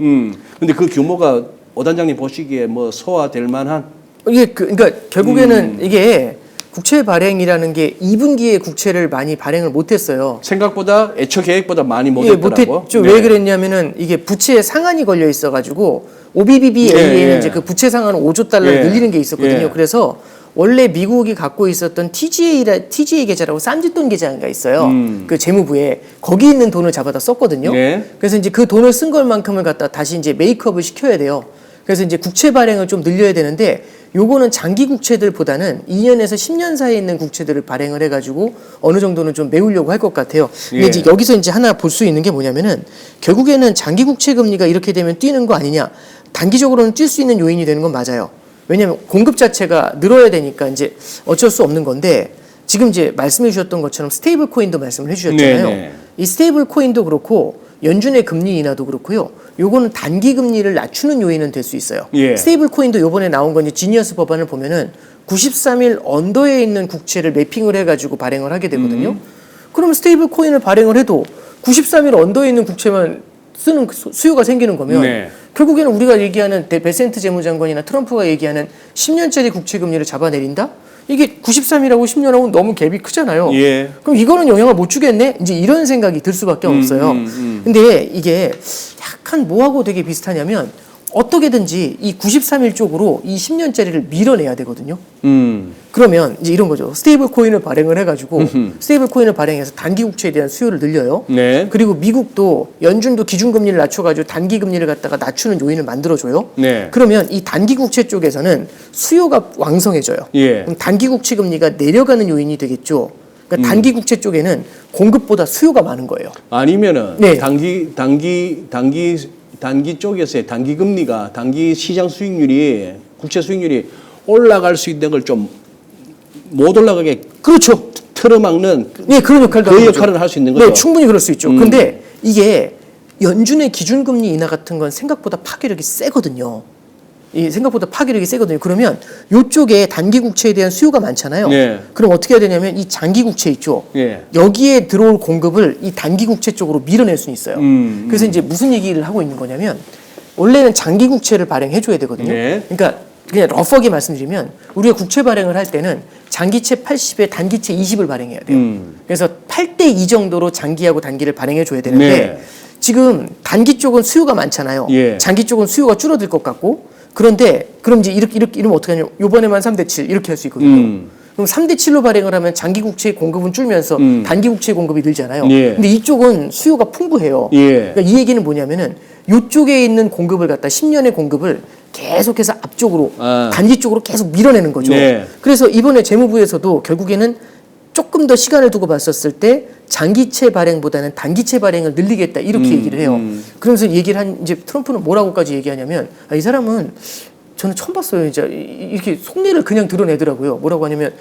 근데 그 규모가 오 단장님 보시기에 뭐 소화될 만한 이게 그러니까 결국에는 이게 국채 발행이라는 게 2분기에 국채를 많이 발행을 못했어요. 생각보다 애초 계획보다 많이 예, 못했더라고. 못했죠. 네. 왜 그랬냐면은 이게 부채에 상한이 걸려 있어가지고 OBBBA에는 예. 이제 그 부채 상한을 5조 달러를 예. 늘리는 게 있었거든요. 예. 그래서 원래 미국이 갖고 있었던 TGA 계좌라고 쌈짓돈 계좌가 있어요. 그 재무부에 거기 있는 돈을 잡아다 썼거든요. 네. 그래서 이제 그 돈을 쓴 것만큼을 갖다 다시 이제 메이크업을 시켜야 돼요. 그래서 이제 국채 발행을 좀 늘려야 되는데 요거는 장기 국채들보다는 2년에서 10년 사이에 있는 국채들을 발행을 해가지고 어느 정도는 좀 메우려고 할 것 같아요. 근데 예. 이제 여기서 이제 하나 볼 수 있는 게 뭐냐면은 결국에는 장기 국채 금리가 이렇게 되면 뛰는 거 아니냐. 단기적으로는 뛸 수 있는 요인이 되는 건 맞아요. 왜냐하면 공급 자체가 늘어야 되니까 이제 어쩔 수 없는 건데 지금 이제 말씀해 주셨던 것처럼 스테이블 코인도 말씀을 해 주셨잖아요. 네네. 이 스테이블 코인도 그렇고 연준의 금리 인하도 그렇고요. 요거는 단기 금리를 낮추는 요인은 될 수 있어요. 예. 스테이블 코인도 요번에 나온 건 이제 지니어스 법안을 보면은 93일 언더에 있는 국채를 매핑을 해가지고 발행을 하게 되거든요. 그럼 스테이블 코인을 발행을 해도 93일 언더에 있는 국채만 쓰는 수요가 생기는 거면 네. 결국에는 우리가 얘기하는 베센트 재무장관이나 트럼프가 얘기하는 10년짜리 국채 금리를 잡아내린다? 이게 93이라고 10년하고 너무 갭이 크잖아요. 예. 그럼 이거는 영향을 못 주겠네? 이제 이런 생각이 들 수밖에 없어요. 근데 이게 약간 뭐하고 되게 비슷하냐면 어떻게든지 이 93일 쪽으로 이 10년짜리를 밀어내야 되거든요. 그러면 이제 이런 거죠. 스테이블 코인을 발행을 해가지고 스테이블 코인을 발행해서 단기 국채에 대한 수요를 늘려요. 네. 그리고 미국도 연준도 기준금리를 낮춰가지고 단기 금리를 갖다가 낮추는 요인을 만들어줘요. 네. 그러면 이 단기 국채 쪽에서는 수요가 왕성해져요. 예. 그럼 단기 국채 금리가 내려가는 요인이 되겠죠. 그러니까 단기 국채 쪽에는 공급보다 수요가 많은 거예요. 아니면은 네. 단기 쪽에서의 단기 금리가 단기 시장 수익률이 국채 수익률이 올라갈 수 있는 걸 좀 못 올라가게 그렇죠. 틀어막는 네, 그런 역할도 그 하는 거죠. 역할을 할 수 있는 거죠. 네, 충분히 그럴 수 있죠. 근데 이게 연준의 기준금리 인하 같은 건 생각보다 파괴력이 세거든요. 이 생각보다 파괴력이 세거든요. 그러면 이쪽에 단기 국채에 대한 수요가 많잖아요. 네. 그럼 어떻게 해야 되냐면 이 장기 국채 있죠. 예. 여기에 들어올 공급을 이 단기 국채 쪽으로 밀어낼 수 있어요. 그래서 이제 무슨 얘기를 하고 있는 거냐면 원래는 장기 국채를 발행해 줘야 되거든요. 네. 그러니까 그냥 러프하게 말씀드리면 우리가 국채 발행을 할 때는 장기채 80에 단기채 20을 발행해야 돼요. 그래서 8대 2 정도로 장기하고 단기를 발행해 줘야 되는데 네. 지금 단기 쪽은 수요가 많잖아요. 예. 장기 쪽은 수요가 줄어들 것 같고 그런데 그럼 이제 이렇게 이러면 어떻게 하냐면 요번에만 3대 7 이렇게 할 수 있거든요. 그럼 3대 7로 발행을 하면 장기 국채 공급은 줄면서 단기 국채 공급이 늘잖아요. 예. 근데 이쪽은 수요가 풍부해요. 예. 그러니까 이 얘기는 뭐냐면은 이쪽에 있는 공급을 갖다 10년의 공급을 계속해서 앞쪽으로 단기 쪽으로 계속 밀어내는 거죠. 네. 그래서 이번에 재무부에서도 결국에는 조금 더 시간을 두고 봤었을 때 장기채 발행보다는 단기채 발행을 늘리겠다 이렇게 얘기를 해요. 그러면서 얘기를 한 이제 트럼프는 뭐라고까지 얘기하냐면 이 사람은 저는 처음 봤어요. 이제 이렇게 속내를 그냥 드러내더라고요. 뭐라고 하냐면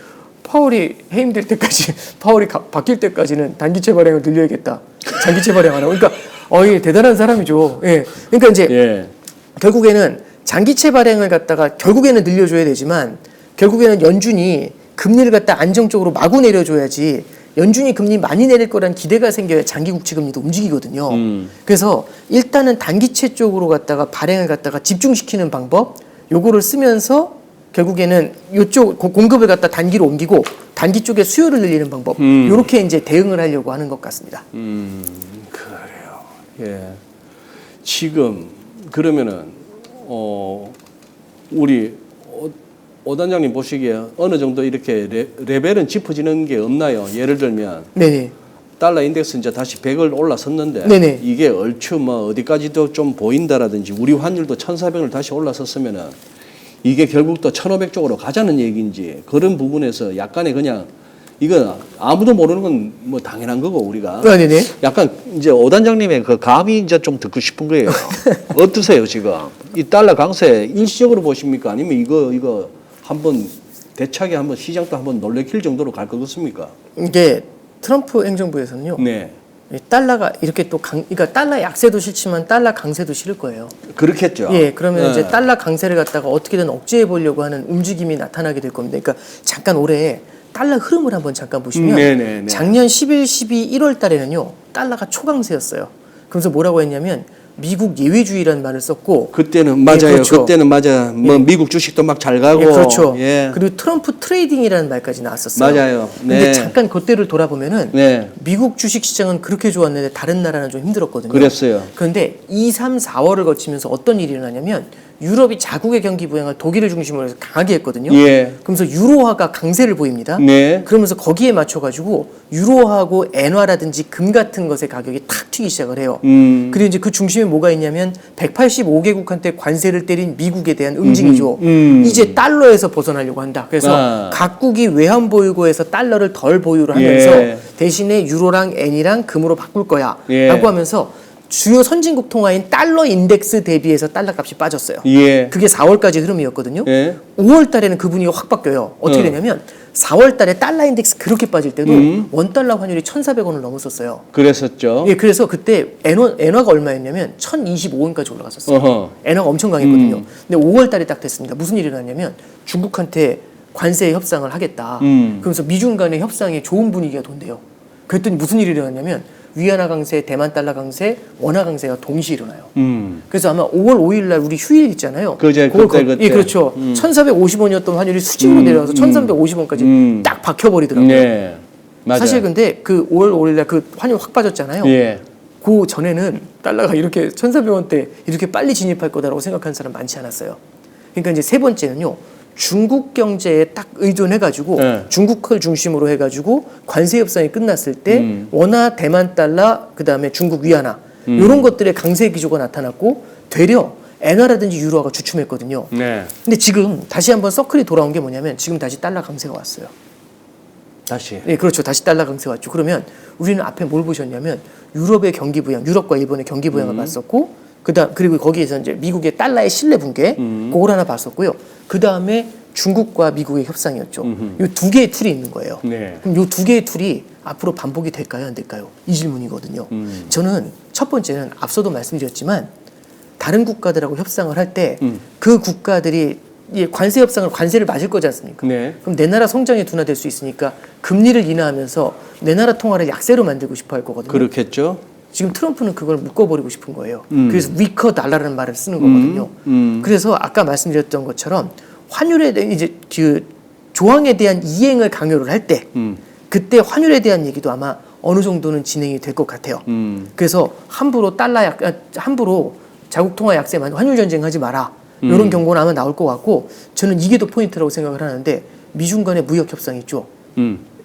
파월이 해임될 때까지 파월이 바뀔 때까지는 단기채 발행을 늘려야겠다. 장기채 발행 안 하고. 그러니까 이게 대단한 사람이죠. 예. 그러니까 이제 예. 결국에는 장기채 발행을 갖다가 결국에는 늘려줘야 되지만 결국에는 연준이 금리를 갖다 안정적으로 마구 내려줘야지 연준이 금리 많이 내릴 거란 기대가 생겨야 장기 국채 금리도 움직이거든요. 그래서 일단은 단기채 쪽으로 갖다가 발행을 갖다가 집중시키는 방법 요거를 쓰면서 결국에는 요쪽 공급을 갖다 단기로 옮기고 단기 쪽에 수요를 늘리는 방법 요렇게 이제 대응을 하려고 하는 것 같습니다. 그래요. 예. 지금 그러면은 우리 오 단장님 보시기에 어느 정도 이렇게 레벨은 짚어지는 게 없나요? 예를 들면 네네. 달러 인덱스 이제 다시 100을 올라섰는데 네네. 이게 얼추 뭐 어디까지도 좀 보인다라든지 우리 환율도 1,400을 다시 올라섰으면은 이게 결국 또 1,500 쪽으로 가자는 얘기인지 그런 부분에서 약간의 그냥 이거 아무도 모르는 건 뭐 당연한 거고 우리가 네네. 약간 이제 오 단장님의 그 감이 이제 좀 듣고 싶은 거예요. 어떠세요 지금 이 달러 강세 일시적으로 보십니까? 아니면 이거 한번 대차게 한번 시장도 한번 놀래킬 정도로 갈 것 같습니까? 이게 트럼프 행정부에서는요. 네. 이 달러가 이렇게 또 그러니까 달러 약세도 싫지만 달러 강세도 싫을 거예요. 그렇겠죠. 예, 그러면 네. 이제 달러 강세를 갖다가 어떻게든 억제해 보려고 하는 움직임이 나타나게 될 겁니다. 그러니까 잠깐 올해 달러 흐름을 한번 잠깐 보시면 네네네. 작년 11, 12, 1월 달에는요. 달러가 초강세였어요. 그래서 뭐라고 했냐면 미국 예외주의라는 말을 썼고 그때는 맞아요. 그렇죠. 그때는 맞아. 뭐 미국 주식도 막 잘 가고. 예, 그렇죠. 예. 그리고 트럼프 트레이딩이라는 말까지 나왔었어요. 맞아요. 네. 근데 잠깐 그때를 돌아보면은 네. 미국 주식 시장은 그렇게 좋았는데 다른 나라는 좀 힘들었거든요. 그랬어요. 그런데 2, 3, 4월을 거치면서 어떤 일이 일어나냐면 유럽이 자국의 경기 부양을 독일을 중심으로 해서 강하게 했거든요. 예. 그러면서 유로화가 강세를 보입니다. 네. 그러면서 거기에 맞춰가지고 유로화하고 엔화라든지 금 같은 것의 가격이 탁 튀기 시작을 해요. 그리고 이제 그 중심에 뭐가 있냐면 185개국한테 관세를 때린 미국에 대한 응징이죠. 이제 달러에서 벗어나려고 한다. 그래서 각국이 외환 보유고에서 달러를 덜 보유를 하면서 예. 대신에 유로랑 엔이랑 금으로 바꿀 거야. 예. 라고 하면서 주요 선진국 통화인 달러 인덱스 대비해서 달러 값이 빠졌어요. 예. 그게 4월까지 흐름이었거든요. 예. 5월 달에는 그 분위기가 확 바뀌어요. 어떻게 되냐면 4월 달에 달러 인덱스 그렇게 빠질 때도 원달러 환율이 1,400원을 넘었었어요. 그랬었죠. 예, 그래서 그때 엔화가 얼마였냐면 1,025원까지 올라갔었어요. 어허. 엔화가 엄청 강했거든요. 근데 5월 달에 딱 됐습니다. 무슨 일이 일어났냐면 중국한테 관세 협상을 하겠다. 그러면서 미중 간의 협상에 좋은 분위기가 돈대요. 그랬더니 무슨 일이 일어났냐면 위안화 강세, 대만 달러 강세, 원화 강세가 동시에 일어나요. 그래서 아마 5월 5일 날 우리 휴일 있잖아요. 그때. 예, 그렇죠. 1,450원이었던 환율이 수직으로 내려와서 1,350원까지 딱 박혀버리더라고요. 네. 맞아요. 사실 근데 그 5월 5일 날 그 환율 확 빠졌잖아요. 예. 그 전에는 달러가 이렇게 1,400원대 이렇게 빨리 진입할 거다라고 생각하는 사람 많지 않았어요. 그러니까 이제 세 번째는요. 중국 경제에 딱 의존해가지고 네. 중국을 중심으로 해가지고 관세 협상이 끝났을 때 원화, 대만 달러, 그 다음에 중국 위안화 이런 것들의 강세 기조가 나타났고 되려 엔화라든지 유로화가 주춤했거든요. 네. 근데 지금 다시 한번 서클이 돌아온 게 뭐냐면 지금 다시 달러 강세가 왔어요. 다시. 네, 그렇죠. 다시 달러 강세 왔죠. 그러면 우리는 앞에 뭘 보셨냐면 유럽의 경기 부양, 유럽과 일본의 경기 부양을 봤었고 그리고 거기에서 이제 미국의 달러의 신뢰 붕괴 그걸 하나 봤었고요. 그 다음에 중국과 미국의 협상이었죠. 이 두 개의 툴이 있는 거예요. 네. 그럼 이 두 개의 툴이 앞으로 반복이 될까요, 안 될까요? 이 질문이거든요. 저는 첫 번째는 앞서도 말씀드렸지만 다른 국가들하고 협상을 할 때 그 국가들이 이 관세 협상을 관세를 맞을 거지 않습니까? 네. 그럼 내 나라 성장이 둔화될 수 있으니까 금리를 인하하면서 내 나라 통화를 약세로 만들고 싶어 할 거거든요. 그렇겠죠. 지금 트럼프는 그걸 묶어버리고 싶은 거예요. 그래서 위커 달러라는 말을 쓰는 거거든요. 그래서 아까 말씀드렸던 것처럼 환율에 대한 이제 그 조항에 대한 이행을 강요를 할 때 그때 환율에 대한 얘기도 아마 어느 정도는 진행이 될 것 같아요. 그래서 함부로 함부로 자국 통화 약세만 환율 전쟁하지 마라. 이런 경고는 아마 나올 것 같고 저는 이게 더 포인트라고 생각을 하는데 미중 간의 무역 협상 있죠.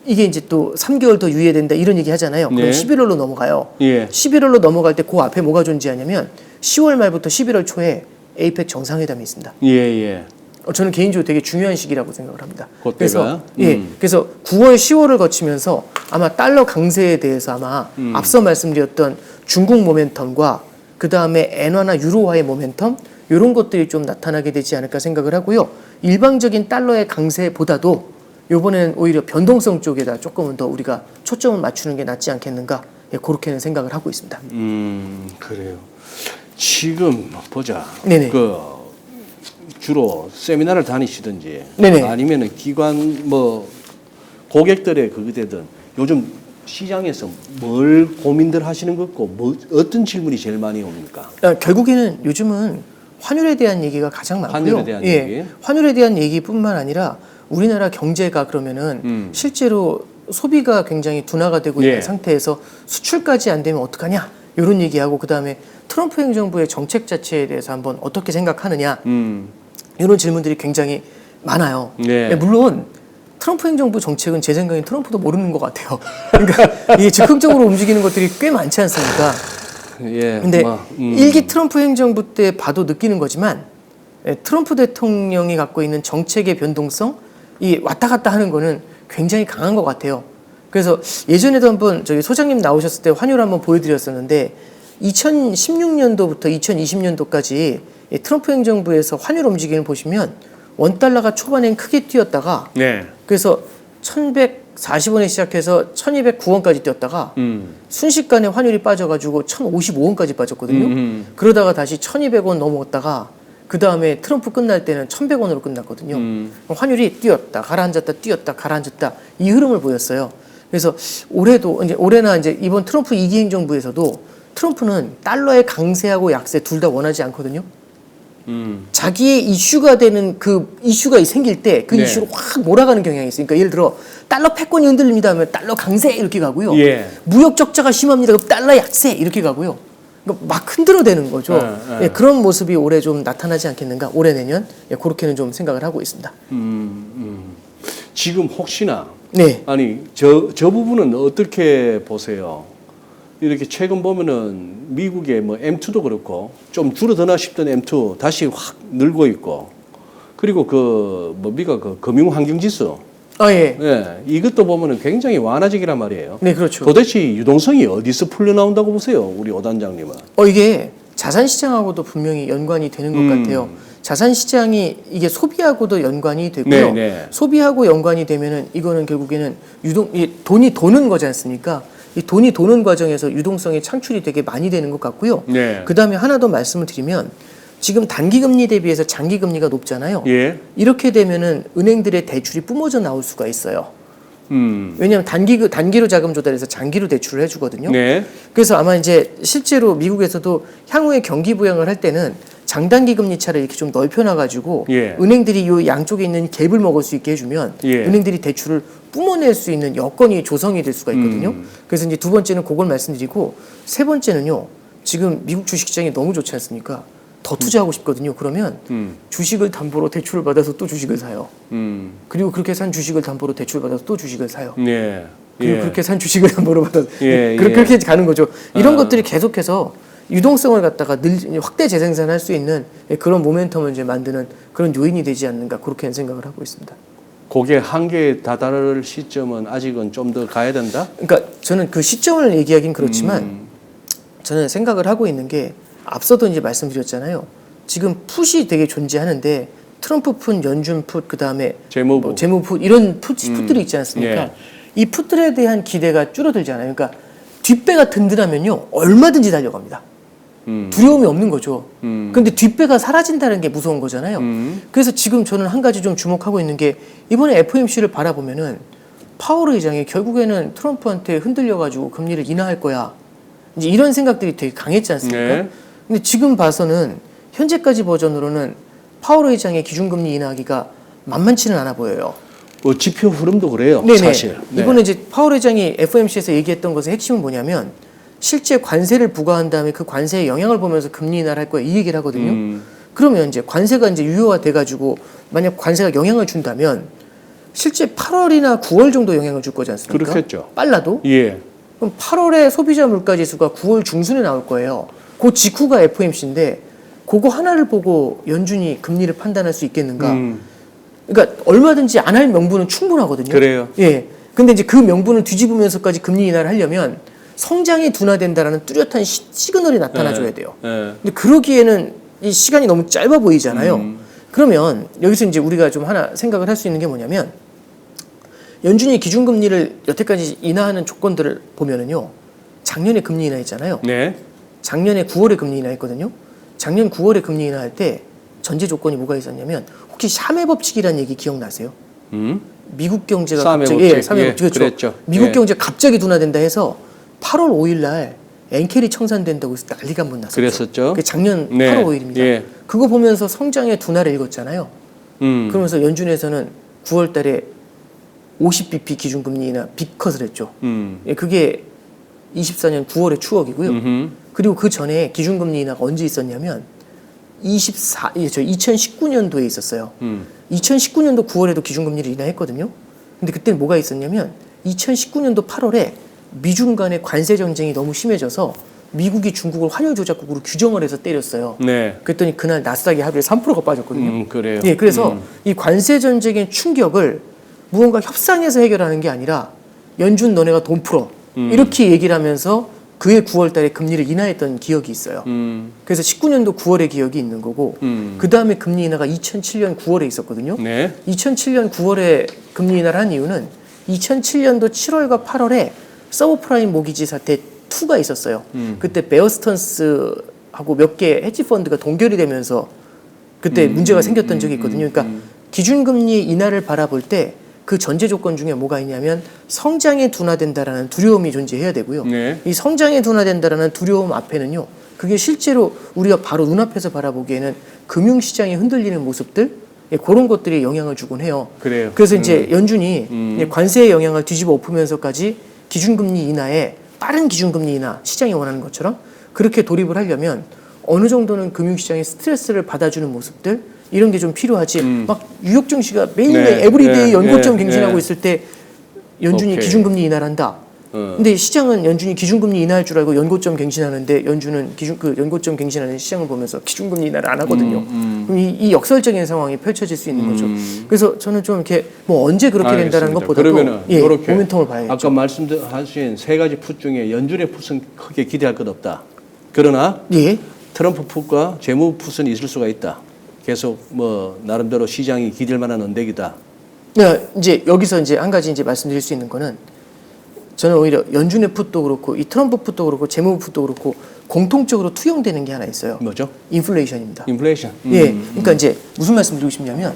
이게 이제 또 3개월 더 유예된다 이런 얘기 하잖아요. 그럼 네. 11월로 넘어가요. 예. 11월로 넘어갈 때 그 앞에 뭐가 존재하냐면 10월 말부터 11월 초에 에이펙 정상회담이 있습니다. 예, 예. 저는 개인적으로 되게 중요한 시기라고 생각을 합니다. 그때가? 그래서 그래서 9월, 10월을 거치면서 아마 달러 강세에 대해서 아마 앞서 말씀드렸던 중국 모멘텀과 그 다음에 엔화나 유로화의 모멘텀 이런 것들이 좀 나타나게 되지 않을까 생각을 하고요. 일방적인 달러의 강세보다도 이번에는 오히려 변동성 쪽에다 조금은 더 우리가 초점을 맞추는 게 낫지 않겠는가 그렇게는 생각을 하고 있습니다. 그래요. 지금 보자. 네네. 그 주로 세미나를 다니시든지 네네. 아니면은 기관 뭐 고객들의 그거든 요즘 시장에서 뭘 고민들 하시는 것 같고 뭐 어떤 질문이 제일 많이 옵니까? 결국에는 요즘은 환율에 대한 얘기가 가장 많고요. 환율에 대한 얘기. 환율에 대한 얘기뿐만 아니라 우리나라 경제가 그러면은 실제로 소비가 굉장히 둔화가 되고 있는 상태에서 수출까지 안 되면 어떡하냐 이런 얘기하고 그 다음에 트럼프 행정부의 정책 자체에 대해서 한번 어떻게 생각하느냐 이런 질문들이 굉장히 많아요. 네. 물론 트럼프 행정부 정책은 제 생각엔 트럼프도 모르는 것 같아요. 그러니까 이게 즉흥적으로 움직이는 것들이 꽤 많지 않습니까? 예. 근데 일기 트럼프 행정부 때 봐도 느끼는 거지만 트럼프 대통령이 갖고 있는 정책의 변동성, 이 왔다 갔다 하는 거는 굉장히 강한 것 같아요. 그래서 예전에도 한번 저기 소장님 나오셨을 때 환율 한번 보여드렸었는데 2016년도부터 2020년도까지 트럼프 행정부에서 환율 움직임을 보시면 원달러가 초반엔 크게 뛰었다가 네. 그래서 1140원에 시작해서 1209원까지 뛰었다가 순식간에 환율이 빠져가지고 1055원까지 빠졌거든요. 그러다가 다시 1200원 넘어갔다가 그 다음에 트럼프 끝날 때는 1100원으로 끝났거든요. 환율이 뛰었다 가라앉았다 뛰었다 가라앉았다 이 흐름을 보였어요. 그래서 올해도 이제 올해나 이제 이번 트럼프 2기 행정부에서도 트럼프는 달러의 강세하고 약세 둘 다 원하지 않거든요. 자기의 이슈가 되는 그 이슈가 생길 때 그 네. 이슈로 확 몰아가는 경향이 있으니까 예를 들어 달러 패권이 흔들립니다 하면 달러 강세 이렇게 가고요. 예. 무역 적자가 심합니다. 그럼 달러 약세 이렇게 가고요. 그러니까 막 흔들어대는 거죠. 예, 그런 모습이 올해 좀 나타나지 않겠는가. 올해 내년 그렇게는 좀 생각을 하고 있습니다. 지금 혹시나 네. 아니 저 부분은 어떻게 보세요? 이렇게 최근 보면은 미국의 뭐 M2도 그렇고 좀 줄어드나 싶던 M2 다시 확 늘고 있고 그리고 그 뭡니까 그 금융 환경 지수 예. 예 이것도 보면은 굉장히 완화적이란 말이에요. 네, 그렇죠. 도대체 유동성이 어디서 풀려 나온다고 보세요, 우리 오 단장님은? 이게 자산 시장하고도 분명히 연관이 되는 것 같아요. 자산 시장이 이게 소비하고도 연관이 되고요. 네. 소비하고 연관이 되면은 이거는 결국에는 돈이 도는 거지 않습니까? 이 돈이 도는 과정에서 유동성의 창출이 되게 많이 되는 것 같고요. 네. 그 다음에 하나 더 말씀을 드리면 지금 단기 금리 대비해서 장기 금리가 높잖아요. 예. 이렇게 되면은 은행들의 대출이 뿜어져 나올 수가 있어요. 왜냐하면 단기로 자금 조달해서 장기로 대출을 해주거든요. 네. 그래서 아마 이제 실제로 미국에서도 향후에 경기 부양을 할 때는 장단기 금리 차를 이렇게 좀 넓혀놔가지고 예. 은행들이 이 양쪽에 있는 갭을 먹을 수 있게 해주면 예. 은행들이 대출을 뿜어낼 수 있는 여건이 조성이 될 수가 있거든요. 그래서 이제 두 번째는 그걸 말씀드리고 세 번째는요. 지금 미국 주식시장이 너무 좋지 않습니까? 더 투자하고 싶거든요. 그러면 주식을 담보로 대출을 받아서 또 주식을 사요. 그리고 그렇게 산 주식을 담보로 대출 받아서 또 주식을 사요. 예. 그리고 그렇게 산 주식을 담보로 받아서 예, 그렇게 가는 거죠. 이런 것들이 계속해서 유동성을 갖다가 확대 재생산할 수 있는 그런 모멘텀을 이제 만드는 그런 요인이 되지 않는가 그렇게 생각을 하고 있습니다. 그게 한계에 다다를 시점은 아직은 좀 더 가야 된다? 그러니까 저는 그 시점을 얘기하긴 그렇지만 저는 생각을 하고 있는 게 앞서도 이제 말씀드렸잖아요. 지금 풋이 되게 존재하는데 트럼프 풋, 연준 풋, 그 다음에 재무부. 재무 풋 이런 풋들이 있지 않습니까? 예. 이 풋들에 대한 기대가 줄어들잖아요. 그러니까 뒷배가 든든하면요 얼마든지 달려갑니다. 두려움이 없는 거죠. 그런데 뒷배가 사라진다는 게 무서운 거잖아요. 그래서 지금 저는 한 가지 좀 주목하고 있는 게 이번에 FOMC를 바라보면은 파월 의장이 결국에는 트럼프한테 흔들려가지고 금리를 인하할 거야. 이제 이런 생각들이 되게 강했지 않습니까? 네. 근데 지금 봐서는 현재까지 버전으로는 파월 의장의 기준금리 인하하기가 만만치는 않아 보여요. 뭐 지표 흐름도 그래요. 네네. 사실. 네. 이번에 이제 파월 의장이 FOMC에서 얘기했던 것의 핵심은 뭐냐면 실제 관세를 부과한 다음에 그 관세의 영향을 보면서 금리 인하를 할 거야 이 얘기를 하거든요. 그러면 이제 관세가 이제 유효화돼 가지고 만약 관세가 영향을 준다면 실제 8월이나 9월 정도 영향을 줄 거지 않습니까? 그렇겠죠. 빨라도. 예. 그럼 8월에 소비자 물가 지수가 9월 중순에 나올 거예요. 그 직후가 FOMC인데 그거 하나를 보고 연준이 금리를 판단할 수 있겠는가? 그러니까 얼마든지 안 할 명분은 충분하거든요. 그래요. 예. 근데 이제 그 명분을 뒤집으면서까지 금리 인하를 하려면 성장이 둔화된다라는 뚜렷한 시그널이 나타나줘야 돼요. 예. 근데 그러기에는 이 시간이 너무 짧아 보이잖아요. 그러면 여기서 이제 우리가 좀 하나 생각을 할 수 있는 게 뭐냐면 연준이 기준금리를 여태까지 인하하는 조건들을 보면은요. 작년에 금리 인하했잖아요. 네. 작년에 9월에 금리 인하했거든요. 작년 9월에 금리 인하할 때 전제 조건이 뭐가 있었냐면 혹시 샤메 법칙이라는 얘기 기억나세요? 미국 경제가 샤메 갑자기 법칙. 예, 샤메 예, 법칙 그렇죠. 그랬죠. 미국 예. 경제가 갑자기 둔화된다 해서 8월 5일 날 엔켈이 청산된다고 해서 난리가 한번 났었죠. 그랬었죠. 그게 작년 네. 8월 5일입니다. 예. 그거 보면서 성장의 둔화를 읽었잖아요. 그러면서 연준에서는 9월 달에 50bp 기준금리 인하 빅컷을 했죠. 예, 그게 24년 9월의 추억이고요. 그리고 그 전에 기준금리 인하가 언제 있었냐면 2019년도에 있었어요. 2019년도 9월에도 기준금리를 인하했거든요. 근데 그때는 뭐가 있었냐면 2019년도 8월에 미중 간의 관세 전쟁이 너무 심해져서 미국이 중국을 환율 조작국으로 규정을 해서 때렸어요. 네. 그랬더니 그날 나스닥이 하루에 3%가 빠졌거든요. 그래요. 예, 그래서 이 관세 전쟁의 충격을 무언가 협상해서 해결하는 게 아니라 연준 너네가 돈 풀어 이렇게 얘기를 하면서 그해 9월 달에 금리를 인하했던 기억이 있어요. 그래서 19년도 9월의 기억이 있는 거고 그 다음에 금리 인하가 2007년 9월에 있었거든요. 네. 2007년 9월에 금리 인하를 한 이유는 2007년도 7월과 8월에 서브프라임 모기지 사태 2가 있었어요. 그때 베어스턴스하고 몇 개 헤지펀드가 동결이 되면서 그때 문제가 생겼던 적이 있거든요. 그러니까 기준금리 인하를 바라볼 때 그 전제 조건 중에 뭐가 있냐면 성장이 둔화된다라는 두려움이 존재해야 되고요. 네. 이 성장이 둔화된다라는 두려움 앞에는요. 그게 실제로 우리가 바로 눈앞에서 바라보기에는 금융시장이 흔들리는 모습들 예, 그런 것들이 영향을 주곤 해요. 그래요. 그래서 이제 연준이 예, 관세의 영향을 뒤집어 엎으면서까지 기준금리 인하에 빠른 기준금리 인하 시장이 원하는 것처럼 그렇게 돌입을 하려면 어느 정도는 금융시장의 스트레스를 받아주는 모습들 이런 게 좀 필요하지. 막 뉴욕 증시가 매일매일 네, 에브리데이 네, 연고점 네, 갱신하고 네. 있을 때 연준이 오케이. 기준금리 인하를 한다. 근데 시장은 연준이 기준금리 인하할 줄 알고 연고점 갱신하는데 연준은 그 연고점 갱신하는 시장을 보면서 기준금리 인하를 안 하거든요. 그럼 이 역설적인 상황이 펼쳐질 수 있는 거죠. 그래서 저는 좀 이렇게 뭐 언제 그렇게 된다는 알겠습니다. 것보다도 그러면은 예, 이렇게 모멘텀을 봐야겠죠. 아까 말씀하신 세 가지 풋 중에 연준의 풋은 크게 기대할 것 없다. 그러나 예. 트럼프 풋과 재무 풋은 있을 수가 있다. 계속 뭐 나름대로 시장이 기댈 만한 언덕이다. 네, 이제 여기서 이제 한 가지 이제 말씀드릴 수 있는 거는 저는 오히려 연준의 풋도 그렇고 이 트럼프 풋도 그렇고 재무 풋도 그렇고 공통적으로 투영되는 게 하나 있어요. 뭐죠? 인플레이션입니다. 인플레이션. 예, 그러니까 이제 무슨 말씀드리고 싶냐면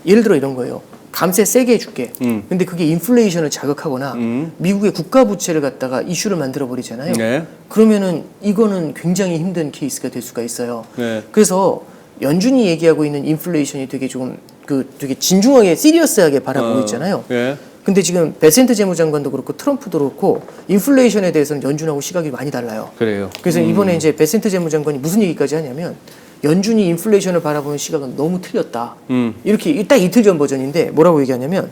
예를 들어 이런 거예요. 감세 세게 해줄게. 근데 그게 인플레이션을 자극하거나 미국의 국가 부채를 갖다가 이슈를 만들어 버리잖아요. 네. 그러면은 이거는 굉장히 힘든 케이스가 될 수가 있어요. 네. 그래서 연준이 얘기하고 있는 인플레이션이 되게 좀 되게 진중하게 시리어스하게 바라보고 있잖아요. 예. 근데 지금 베센트 재무장관도 그렇고 트럼프도 그렇고 인플레이션에 대해서는 연준하고 시각이 많이 달라요. 그래요. 그래서 이번에 이제 베센트 재무장관이 무슨 얘기까지 하냐면 연준이 인플레이션을 바라보는 시각은 너무 틀렸다. 이렇게 딱 이틀 전 버전인데 뭐라고 얘기하냐면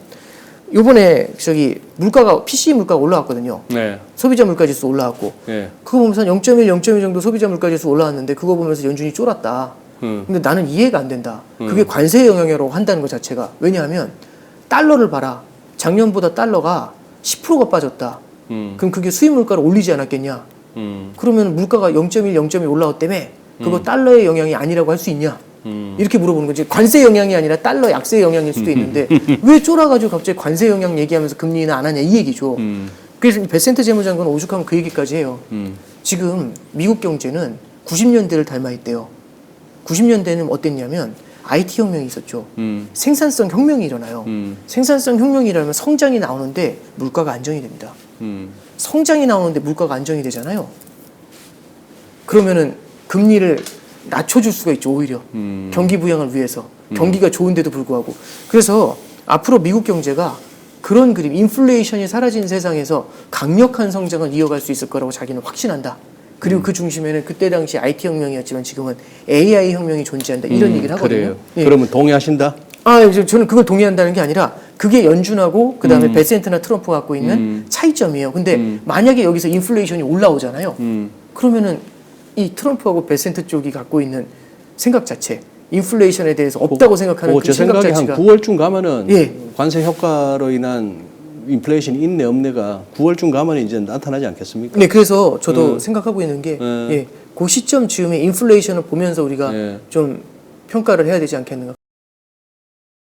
요번에 저기 물가가 PCE 물가가 올라왔거든요. 네. 소비자 물가지수 올라왔고 네. 그거 보면서 한 0.1, 0.2 정도 소비자 물가지수 올라왔는데 그거 보면서 연준이 쫄았다. 근데 나는 이해가 안 된다. 그게 관세 영향이라고 한다는 것 자체가. 왜냐하면 달러를 봐라. 작년보다 달러가 10%가 빠졌다. 그럼 그게 수입 물가를 올리지 않았겠냐. 그러면 물가가 0.1, 0.2 올라왔다며 그거 달러의 영향이 아니라고 할 수 있냐. 이렇게 물어보는 거지. 관세 영향이 아니라 달러 약세 영향일 수도 있는데 왜 쫄아가지고 갑자기 관세 영향 얘기하면서 금리 인하 안 하냐 이 얘기죠. 그래서 베센트 재무장관은 오죽하면 그 얘기까지 해요. 지금 미국 경제는 90년대를 닮아 있대요. 90년대는 어땠냐면 IT 혁명이 있었죠. 생산성 혁명이 일어나요. 생산성 혁명이 일어나면 성장이 나오는데 물가가 안정이 됩니다. 성장이 나오는데 물가가 안정이 되잖아요. 그러면은 금리를 낮춰줄 수가 있죠. 오히려 경기 부양을 위해서 경기가 좋은데도 불구하고. 그래서 앞으로 미국 경제가 그런 그림, 인플레이션이 사라진 세상에서 강력한 성장을 이어갈 수 있을 거라고 자기는 확신한다. 그리고 그 중심에는 그때 당시 IT 혁명이었지만 지금은 AI 혁명이 존재한다. 이런 얘기를 하거든요. 그래요. 예. 그러면 동의하신다? 저는 그걸 동의한다는 게 아니라 그게 연준하고 그다음에 베센트나 트럼프가 갖고 있는 차이점이에요. 근데 만약에 여기서 인플레이션이 올라오잖아요. 그러면은 이 트럼프하고 베센트 쪽이 갖고 있는 생각 자체, 인플레이션에 대해서 없다고 생각하는 그 제 생각 생각에 한 자체가 9월쯤 가면은 예. 관세 효과로 인한 인플레이션이 있네 없네가 9월쯤 가면 이제 나타나지 않겠습니까? 네, 그래서 저도 생각하고 있는 게 그 시점 즈음에 인플레이션을 보면서 우리가 좀 평가를 해야 되지 않겠는가.